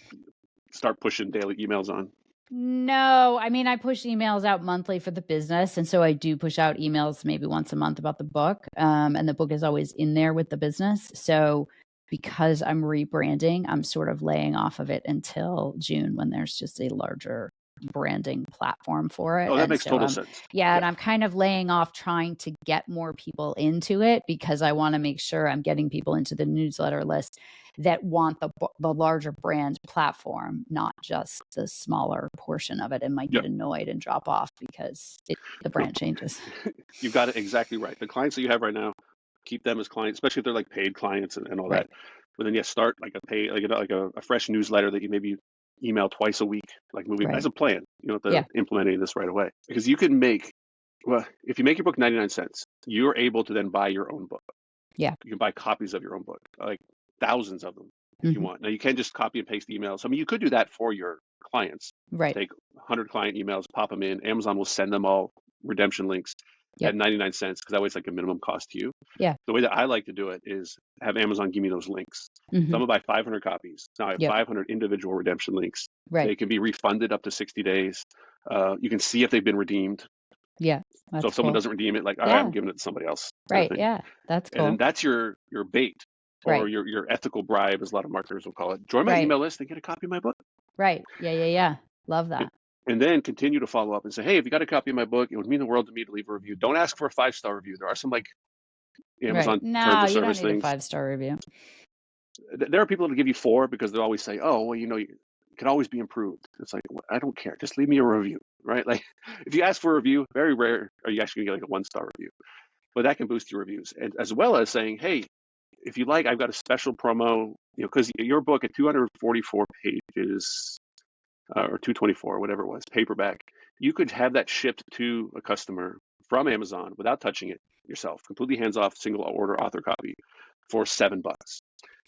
start pushing daily emails on? No, I mean, I push emails out monthly for the business. And so I do push out emails maybe once a month about the book. And the book is always in there with the business. So because I'm rebranding, I'm sort of laying off of it until June when there's just a larger branding platform for it. Oh, that And makes so total sense. yeah, and I'm kind of laying off trying to get more people into it because I want to make sure I'm getting people into the newsletter list that want the larger brand platform, not just the smaller portion of it, and might get annoyed and drop off because the brand changes. You've got it exactly right. The clients that you have right now, keep them as clients, especially if they're like paid clients and all that. But then start like a fresh newsletter that you maybe email twice a week, like moving as a plan. You don't have to implement any of this right away, because you can make, well, if you make your book 99 cents, you're able to then buy your own book. Yeah. You can buy copies of your own book, like thousands of them if you want. Now you can't just copy and paste emails. I mean, you could do that for your clients. Right. Take 100 client emails, pop them in. Amazon will send them all redemption links at 99 cents because that way it's like a minimum cost to you. Yeah. The way that I like to do it is have Amazon give me those links. So I'm gonna buy 500 copies. Now I have 500 individual redemption links. Right. They can be refunded up to 60 days. You can see if they've been redeemed. Yeah. So if someone doesn't redeem it, like, all right, I'm giving it to somebody else. Right. Yeah. That's cool. And that's your bait, or your ethical bribe, as a lot of marketers will call it. Join my email list and get a copy of my book. Right. Yeah. Love that. And then continue to follow up and say, hey, if you got a copy of my book, it would mean the world to me to leave a review. Don't ask for a 5-star review. There are some like Amazon terms of service you don't need things. a 5-star review. There are people that give you 4 because they'll always say, oh, well, it can always be improved. It's like, well, I don't care. Just leave me a review, right? Like if you ask for a review, very rare are you actually gonna get like a 1-star review. But that can boost your reviews. And as well as saying, hey, if you like, I've got a special promo, because your book at 244 pages, or 224, whatever it was, paperback, you could have that shipped to a customer from Amazon without touching it yourself, completely hands-off, single order author copy for $7.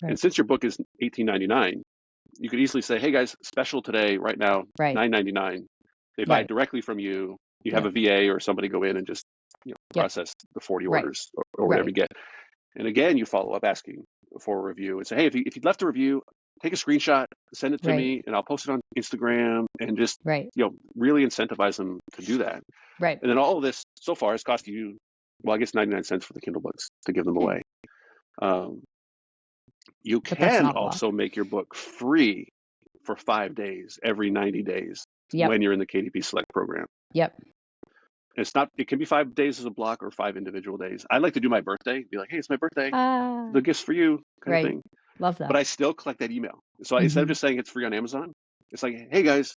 And since your book is $18.99, you could easily say, hey guys, special today, right now, $9.99. They buy it directly from you. You have a VA or somebody go in and just process the 40 orders or whatever you get. And again, you follow up asking for a review and say, hey, if you left a review, take a screenshot, send it to me, and I'll post it on Instagram, and just really incentivize them to do that. Right. And then all of this so far has cost you, well, I guess 99 cents for the Kindle books to give them away. You can also make your book free for 5 days every 90 days when you're in the KDP Select program. Yep. It can be 5 days as a block or 5 individual days. I like to do my birthday, be like, hey, it's my birthday. The gift's for you, kind of thing. Love that. But I still collect that email. So instead of just saying it's free on Amazon, it's like, hey guys,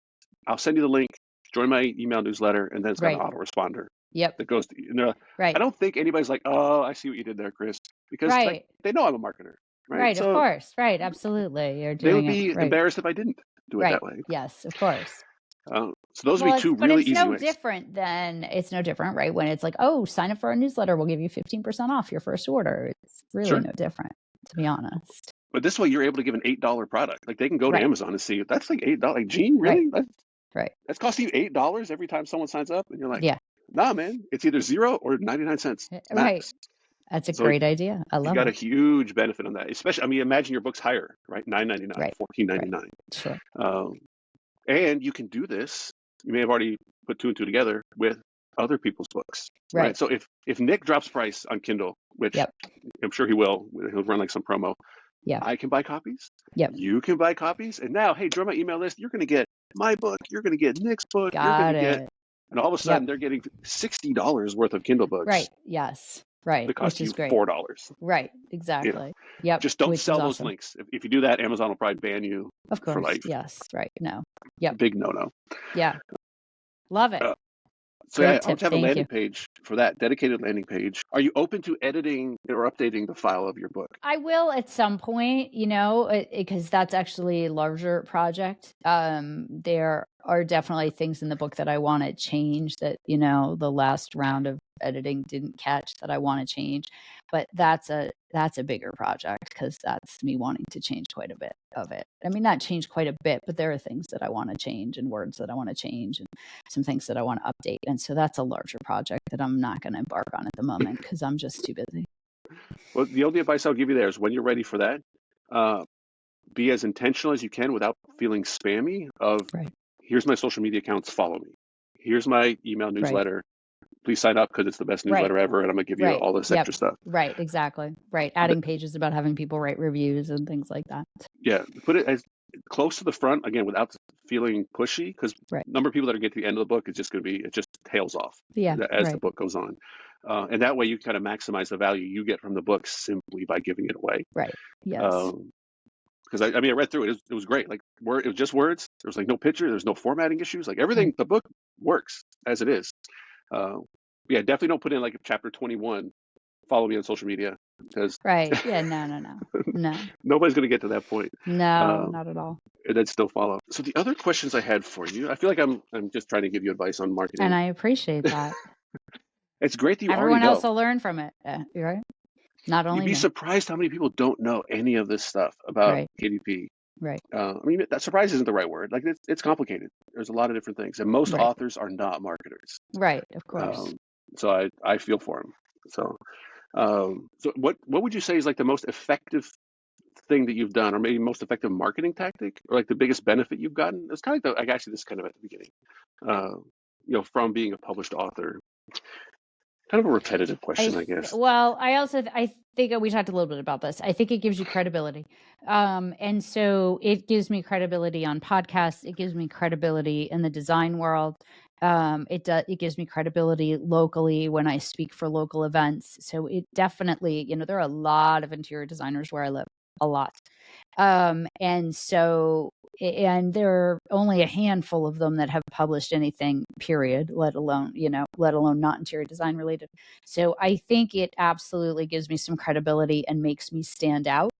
I'll send you the link, join my email newsletter, and then it's got an autoresponder. That goes to, I don't think anybody's like, oh, I see what you did there, Chris. Because they know I'm a marketer. Right, so, of course. Right, absolutely. You're doing they would be embarrassed if I didn't do it that way. Yes, of course. So those would be 2 really easy ways. It's no different, right? When it's like, oh, sign up for our newsletter, we'll give you 15% off your first order. It's really no different, to be honest. But this way, you're able to give an $8 product. Like they can go to Amazon and see, that's like $8. Like, Jeanne, really? That's costing you $8 every time someone signs up? And you're like, nah, man, it's either 0 or 99 cents. Max. Right. That's a great idea. I love it. You got a huge benefit on that. Especially, I mean, imagine your book's higher, right? $9.99, $14.99. Sure. And you can do this. You may have already put 2 and 2 together with other people's books. Right. So if Nick drops price on Kindle, which I'm sure he will, he'll run like some promo. I can buy copies. You can buy copies. And now, hey, join my email list. You're going to get my book. You're going to get Nick's book. Got it. And all of a sudden, they're getting $60 worth of Kindle books. Right. Yes. Right. that cost Which you is great. $4. Right. You know, Exactly. Yep. just don't Which sell is those awesome. links. If you do that, Amazon will probably ban you Of for course. life. Yes. Right. No. Yep. Big no-no. Yeah. Love it. So yeah, Great I'll tip. have a Thank landing you. page for that, dedicated landing page. Are you open to editing or updating the file of your book? I will at some point, because that's actually a larger project. There are definitely things in the book that I want to change that, the last round of editing didn't catch that I want to change. But that's a bigger project because that's me wanting to change quite a bit of it. I mean, not change quite a bit, but there are things that I want to change and words that I want to change and some things that I want to update. And so that's a larger project that I'm not going to embark on at the moment because I'm just too busy. Well, the only advice I'll give you there is when you're ready for that, be as intentional as you can without feeling spammy of, Right. here's my social media accounts, follow me. Here's my email newsletter. Please sign up because it's the best newsletter ever, and I'm going to give you all this extra stuff. Right. Exactly. Right. Adding pages about having people write reviews and things like that. Yeah. Put it as close to the front, again, without feeling pushy, because number of people that are getting to the end of the book is just going to be, it just tails off as the book goes on. And that way you kind of maximize the value you get from the book simply by giving it away. Right. Yes. Because I read through it. It was great. Like it was just words. There was like no picture. There's no formatting issues. Like everything, the book works as it is. Yeah, definitely don't put in like chapter 21. Follow me on social media because Yeah, no. Nobody's going to get to that point. No, not at all. And then still follow. So the other questions I had for you, I feel like I'm just trying to give you advice on marketing, and I appreciate that. It's great that you everyone already else will learn from it, right? Not only you'd be surprised how many people don't know any of this stuff about KDP. Right. I mean, that surprise isn't the right word. Like it's complicated. There's a lot of different things, and most authors are not marketers. Right, of course. So I feel for them. So, so what would you say is like the most effective thing that you've done, or maybe most effective marketing tactic, or like the biggest benefit you've gotten? It's kind of like, I actually this kind of at the beginning, from being a published author. Kind of a repetitive question, I guess. Well, I think we talked a little bit about this. I think it gives you credibility. And so it gives me credibility on podcasts. It gives me credibility in the design world. It gives me credibility locally when I speak for local events. So it definitely, there are a lot of interior designers where I live, a lot. And there are only a handful of them that have published anything, period, let alone not interior design related. So I think it absolutely gives me some credibility and makes me stand out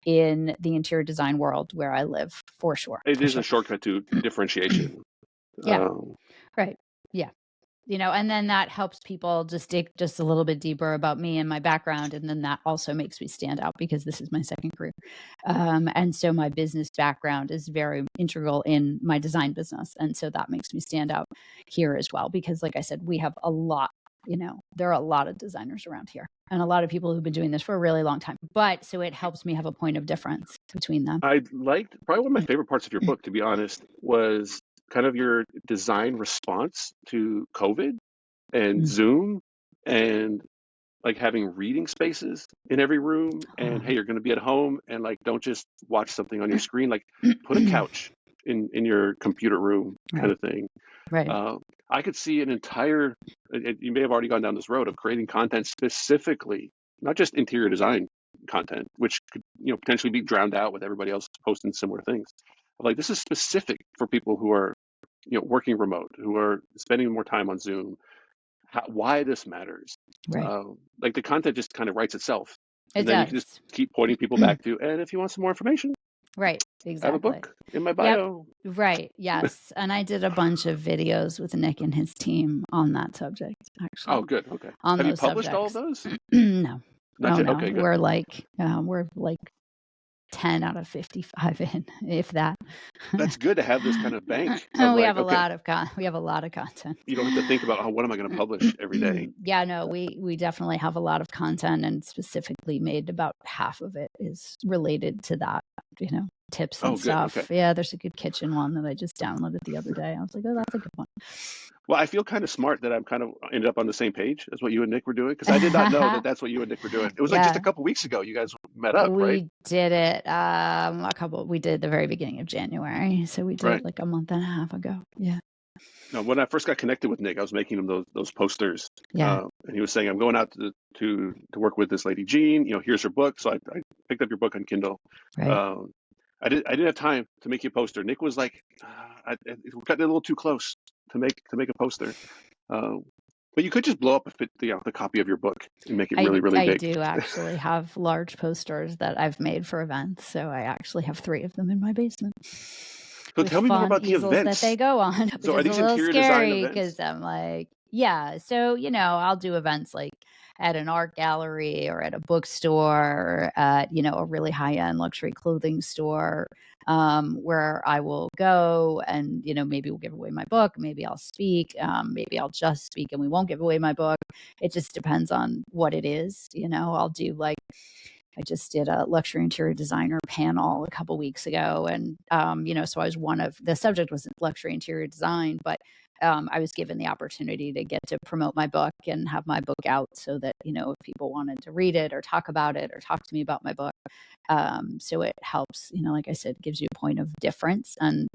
in the interior design world where I live, for sure. It is a shortcut to differentiation. Right. Yeah. And then that helps people just dig just a little bit deeper about me and my background. And then that also makes me stand out because this is my second career. And so my business background is very integral in my design business. And so that makes me stand out here as well, because like I said, we have a lot, there are a lot of designers around here and a lot of people who've been doing this for a really long time. But so it helps me have a point of difference between them. I liked, probably one of my favorite parts of your book, to be honest, was kind of your design response to COVID and Zoom, and like having reading spaces in every room, and hey, you're going to be at home, and like don't just watch something on your screen, like put a couch in your computer room kind of thing. I could see an entire, you may have already gone down this road of creating content specifically, not just interior design content, which could potentially be drowned out with everybody else posting similar things. Like this is specific for people who are working remote, who are spending more time on Zoom. Why this matters. Like the content just kind of writes itself. And then you can just keep pointing people back to, and if you want some more information, exactly. I have a book in my bio. Yes. And I did a bunch of videos with Nick and his team on that subject, actually. Oh, good. Okay. Have you published all of those? No. Not yet? No. Okay, good. We're like 10 out of 55 in, if that. That's good to have this kind of bank. We have a lot of content. You don't have to think about, what am I going to publish every day? Yeah, no, we definitely have a lot of content, and specifically made about half of it is related to that, tips and stuff. Okay. Yeah, there's a good kitchen one that I just downloaded the other day. I was like, oh, that's a good one. Well, I feel kind of smart that I'm kind of ended up on the same page as what you and Nick were doing, because I did not know that that's what you and Nick were doing. It was like just a couple weeks ago you guys met up, right? We did it we did the very beginning of January. So we did it like a month and a half ago. Yeah. No, when I first got connected with Nick, I was making him those posters, Yeah. and he was saying, "I'm going out to work with this lady Jeanne. Here's her book." So I picked up your book on Kindle. Right. Um, I didn't have time to make you a poster. Nick was like, "It got a little too close to make a poster." Um, but you could just blow up the copy of your book and make it really, really I big. do actually have large posters that I've made for events. So I actually have 3 of them in my basement So with tell me more fun about the easels that events. they go on, which So are is a these little interior design scary events? because I'm like, yeah. So, I'll do events like at an art gallery or at a bookstore, or at, a really high end luxury clothing store, where I will go and, maybe we'll give away my book. Maybe I'll speak. Maybe I'll just speak and we won't give away my book. It just depends on what it is. I'll do like, I just did a luxury interior designer panel a couple weeks ago. And, so I was the subject was luxury interior design, but I was given the opportunity to get to promote my book and have my book out so that, if people wanted to read it or talk about it or talk to me about my book. So it helps, like I said, gives you a point of difference. And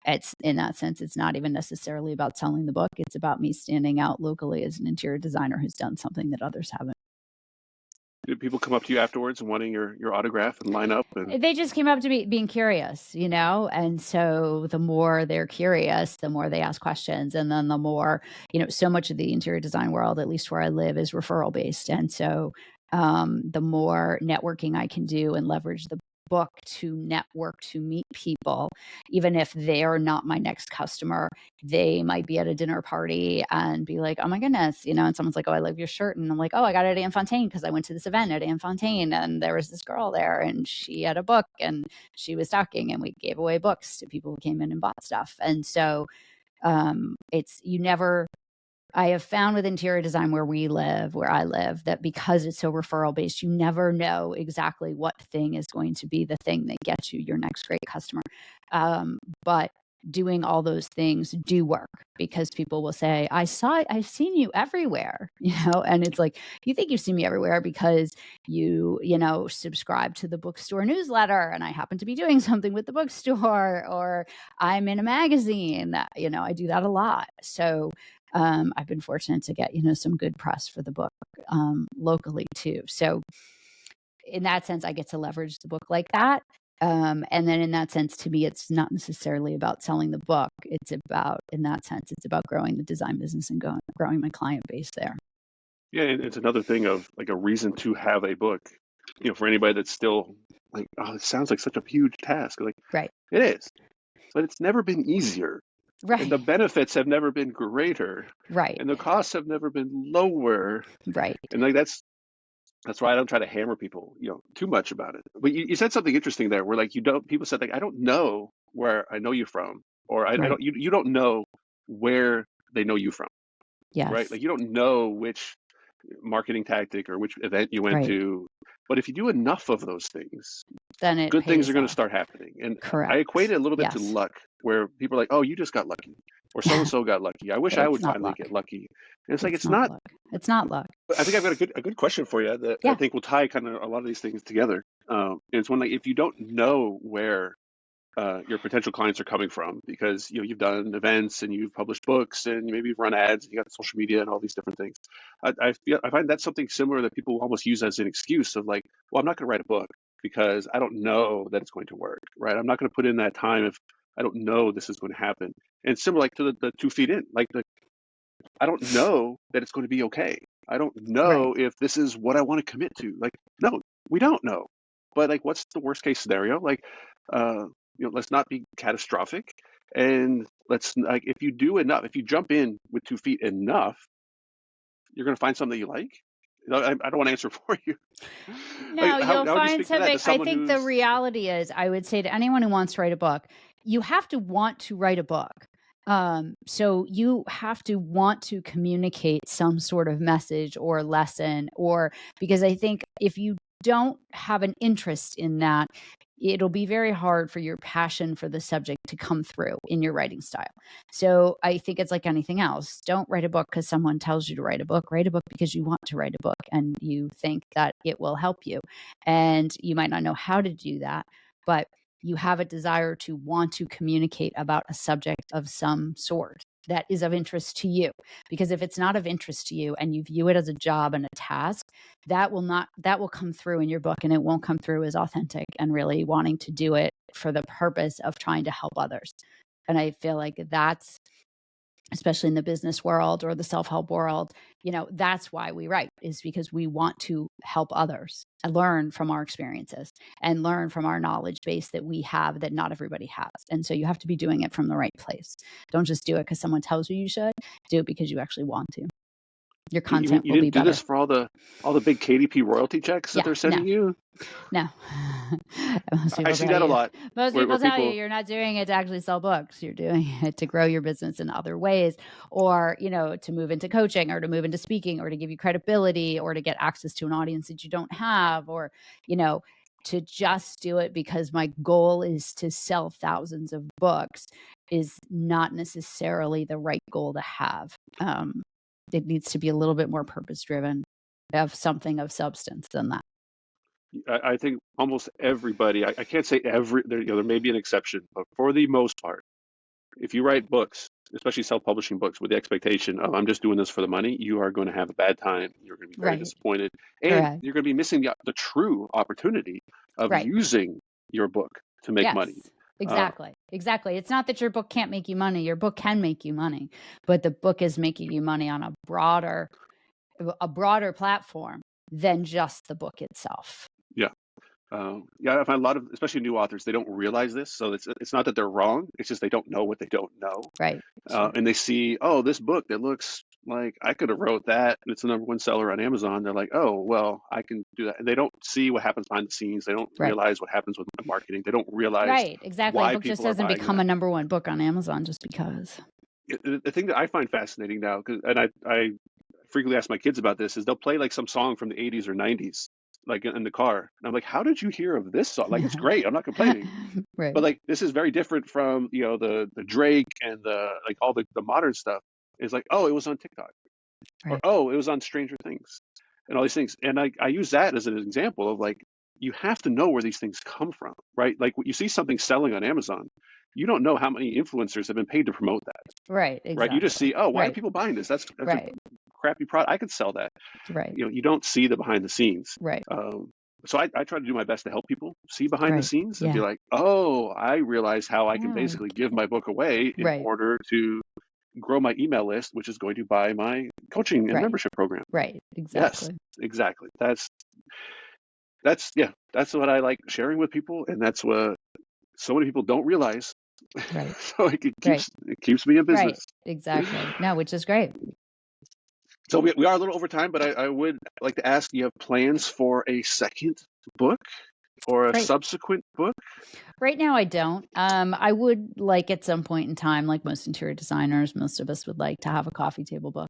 it's in that sense, it's not even necessarily about selling the book. It's about me standing out locally as an interior designer who's done something that others haven't. Do people come up to you afterwards and wanting your autograph and line up? And They just came up to me being curious, and so the more they're curious, the more they ask questions. And then the more, so much of the interior design world, at least where I live, is referral based. And so the more networking I can do and leverage the book to network, to meet people, even if they're not my next customer, they might be at a dinner party and be like, oh my goodness, and someone's like, oh, I love your shirt. And I'm like, oh, I got it at Anne Fontaine because I went to this event at Anne Fontaine and there was this girl there and she had a book and she was talking and we gave away books to people who came in and bought stuff. And so I have found with interior design where I live, that because it's so referral based, you never know exactly what thing is going to be the thing that gets you your next great customer. But doing all those things do work because people will say, I've seen you everywhere, and it's like, you think you've seen me everywhere because you subscribe to the bookstore newsletter and I happen to be doing something with the bookstore, or I'm in a magazine that, I do that a lot. So I've been fortunate to get, some good press for the book locally too. So in that sense, I get to leverage the book like that. And then in that sense, to me, it's not necessarily about selling the book. In that sense, it's about growing the design business and growing my client base there. yeah, and it's another thing of like a reason to have a book. For anybody that's still like, oh, it sounds like such a huge task. Like, Right. it is, but it's never been easier. And the Right. benefits have never been greater, Right. and the costs have never been lower. Right. And like that's why I don't try to hammer people, too much about it. But you said something interesting there, where like people said like, I don't know where I know you from, or I Right. don't you don't know where they know you from, right? Yes. Like you don't know which marketing tactic or which event you went Right. to, but if you do enough of those things, Then it good things are pays going to off. start happening. And I Correct. equate it a little bit to Yes. luck, where people are like, oh, you just got lucky, or so and so got lucky. I wish I It's would not finally luck. get lucky. And it's like, It's it's not not. luck. It's not luck. I think I've got a good question for you that I Yeah. think will tie kind of a lot of these things together. And it's one, like, if you don't know where your potential clients are coming from, because you've done events and you've published books and maybe you've run ads and you got social media and all these different things. I find that's something similar that people almost use as an excuse of like, well, I'm not going to write a book because I don't know that it's going to work, right? I'm not going to put in that time if I don't know this is going to happen. And similar like to the 2 feet in, like I don't know that it's going to be okay. I don't Right. know if this is what I want to commit to. Like, no, we don't know. But like, what's the worst case scenario? Like, let's not be catastrophic. And let's like, if you do enough, if you jump in with 2 feet enough, you're going to find something you like. I don't want to answer for you. No, Like, how you'll would you find speak to that? To something. I someone think the who's, reality is, I would say to anyone who wants to write a book, you have to want to write a book. So you have to want to communicate some sort of message or lesson, or because I think if you don't have an interest in that, it'll be very hard for your passion for the subject to come through in your writing style. So I think it's like anything else. Don't write a book because someone tells you to write a book. Write a book because you want to write a book and you think that it will help you. And you might not know how to do that, but you have a desire to want to communicate about a subject of some sort. that is of interest to you. Because if it's not of interest to you and you view it as a job and a task, that will come through in your book, and it won't come through as authentic and really wanting to do it for the purpose of trying to help others. And I feel like that's, especially in the business world or the self-help world, that's why we write, is because we want to help others and learn from our experiences and learn from our knowledge base that we have that not everybody has. And so you have to be doing it from the right place. Don't just do it because someone tells you should. Do it because you actually want to. Your content You will be didn't do better. this for all the big KDP royalty checks that they're sending you? No. I see that a lot. Most people tell you you're not doing it to actually sell books. You're doing it to grow your business in other ways, or, to move into coaching, or to move into speaking, or to give you credibility, or to get access to an audience that you don't have, or, to just do it because my goal is to sell thousands of books is not necessarily the right goal to have. It needs to be a little bit more purpose-driven, of something of substance than that. I think almost everybody, I can't say there may be an exception, but for the most part, if you write books, especially self-publishing books, with the expectation of I'm just doing this for the money, you are going to have a bad time. You're going to be very disappointed. And Correct. you're going to be missing the true opportunity of using your book to make money. Exactly. It's not that your book can't make you money. Your book can make you money, but the book is making you money on a broader platform than just the book itself. I find a lot of, especially new authors, they don't realize this. So it's not that they're wrong. It's just they don't know what they don't know. Right. And they see, this book that looks like I could have wrote that. And it's the #1 seller on Amazon. They're like, oh, well, I can do that. And they don't see what happens behind the scenes. They don't realize what happens with the marketing. They don't realize why a book just doesn't become a #1 book on Amazon just because. The thing that I find fascinating now, and I frequently ask my kids about this, is they'll play like some song from the 80s or 90s, like in the car. And I'm like, how did you hear of this song? Like, it's great. I'm not complaining. But like, this is very different from, the Drake and like all the modern stuff. It's like, oh, it was on TikTok. Or, oh, it was on Stranger Things and all these things. And I use that as an example of like, you have to know where these things come from, right? Like when you see something selling on Amazon, you don't know how many influencers have been paid to promote that. Right. Exactly. Right. You just see, why are people buying this? That's a crappy product. I could sell that. Right. You don't see the behind the scenes. Right. So I try to do my best to help people see behind the scenes and be like, I realize how I can basically give my book away in order to grow my email list, which is going to buy my coaching and membership program. Right. Exactly. Yes, exactly. That's what I like sharing with people. And that's what so many people don't realize. Right. So it keeps me in business. Right. Exactly. No, which is great. So we are a little over time, but I would like to ask, do you have plans for a second book or a subsequent book? Right now, I don't. I would like at some point in time, like most interior designers, most of us would like to have a coffee table book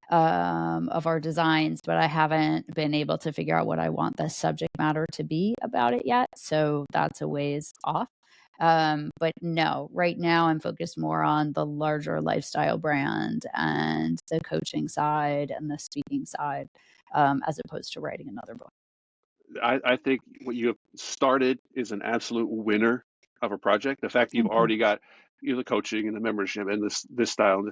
of our designs, but I haven't been able to figure out what I want the subject matter to be about it yet. So that's a ways off. But no, right now I'm focused more on the larger lifestyle brand and the coaching side and the speaking side, as opposed to writing another book. I think what you have started is an absolute winner of a project. The fact that you've already got the coaching and the membership and this style.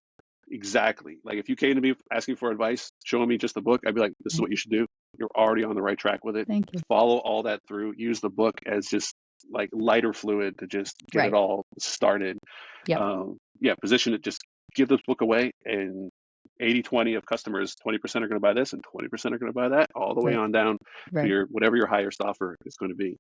Exactly. Like if you came to me asking for advice, showing me just the book, I'd be like, this is what you should do. You're already on the right track with it. Thank you. Follow all that through. Use the book as just like lighter fluid to just get it all started. Position it, just give this book away, and 80-20 of customers, 20% are going to buy this and 20% are going to buy that, all the way on down to your whatever your highest offer is going to be.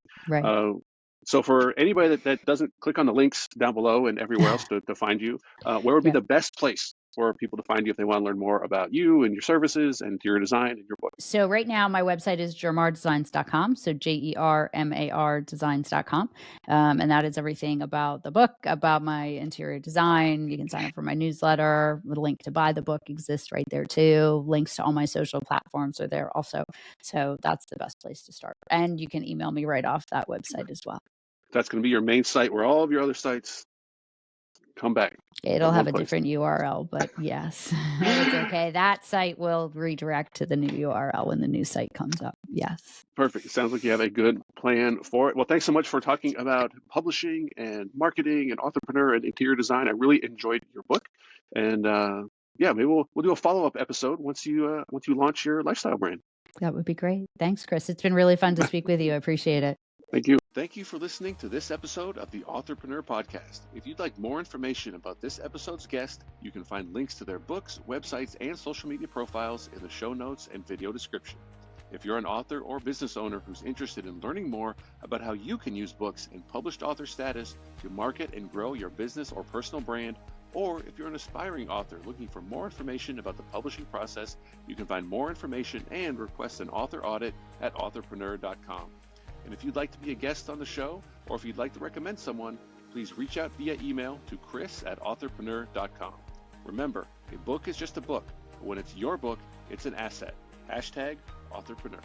So for anybody that doesn't click on the links down below and everywhere else to find you, where would be the best place for people to find you if they want to learn more about you and your services and your design and your book? So right now my website is JerMarDesigns.com. So JerMar Designs.com. And that is everything about the book, about my interior design. You can sign up for my newsletter. The link to buy the book exists right there too. Links to all my social platforms are there also. So that's the best place to start. And you can email me right off that website as well. That's going to be your main site where all of your other sites come back. It'll in have one a place. different URL, but yes, it's okay. That site will redirect to the new URL when the new site comes up. Yes. Perfect. It sounds like you have a good plan for it. Well, thanks so much for talking about publishing and marketing and entrepreneur and interior design. I really enjoyed your book, and yeah, maybe we'll do a follow-up episode once you launch your lifestyle brand. That would be great. Thanks, Chris. It's been really fun to speak with you. I appreciate it. Thank you. Thank you for listening to this episode of the Authorpreneur Podcast. If you'd like more information about this episode's guest, you can find links to their books, websites, and social media profiles in the show notes and video description. If you're an author or business owner who's interested in learning more about how you can use books and published author status to market and grow your business or personal brand, or if you're an aspiring author looking for more information about the publishing process, you can find more information and request an author audit at authorpreneur.com. And if you'd like to be a guest on the show, or if you'd like to recommend someone, please reach out via email to chris@authorpreneur.com. Remember, a book is just a book, but when it's your book, it's an asset. #Authorpreneur.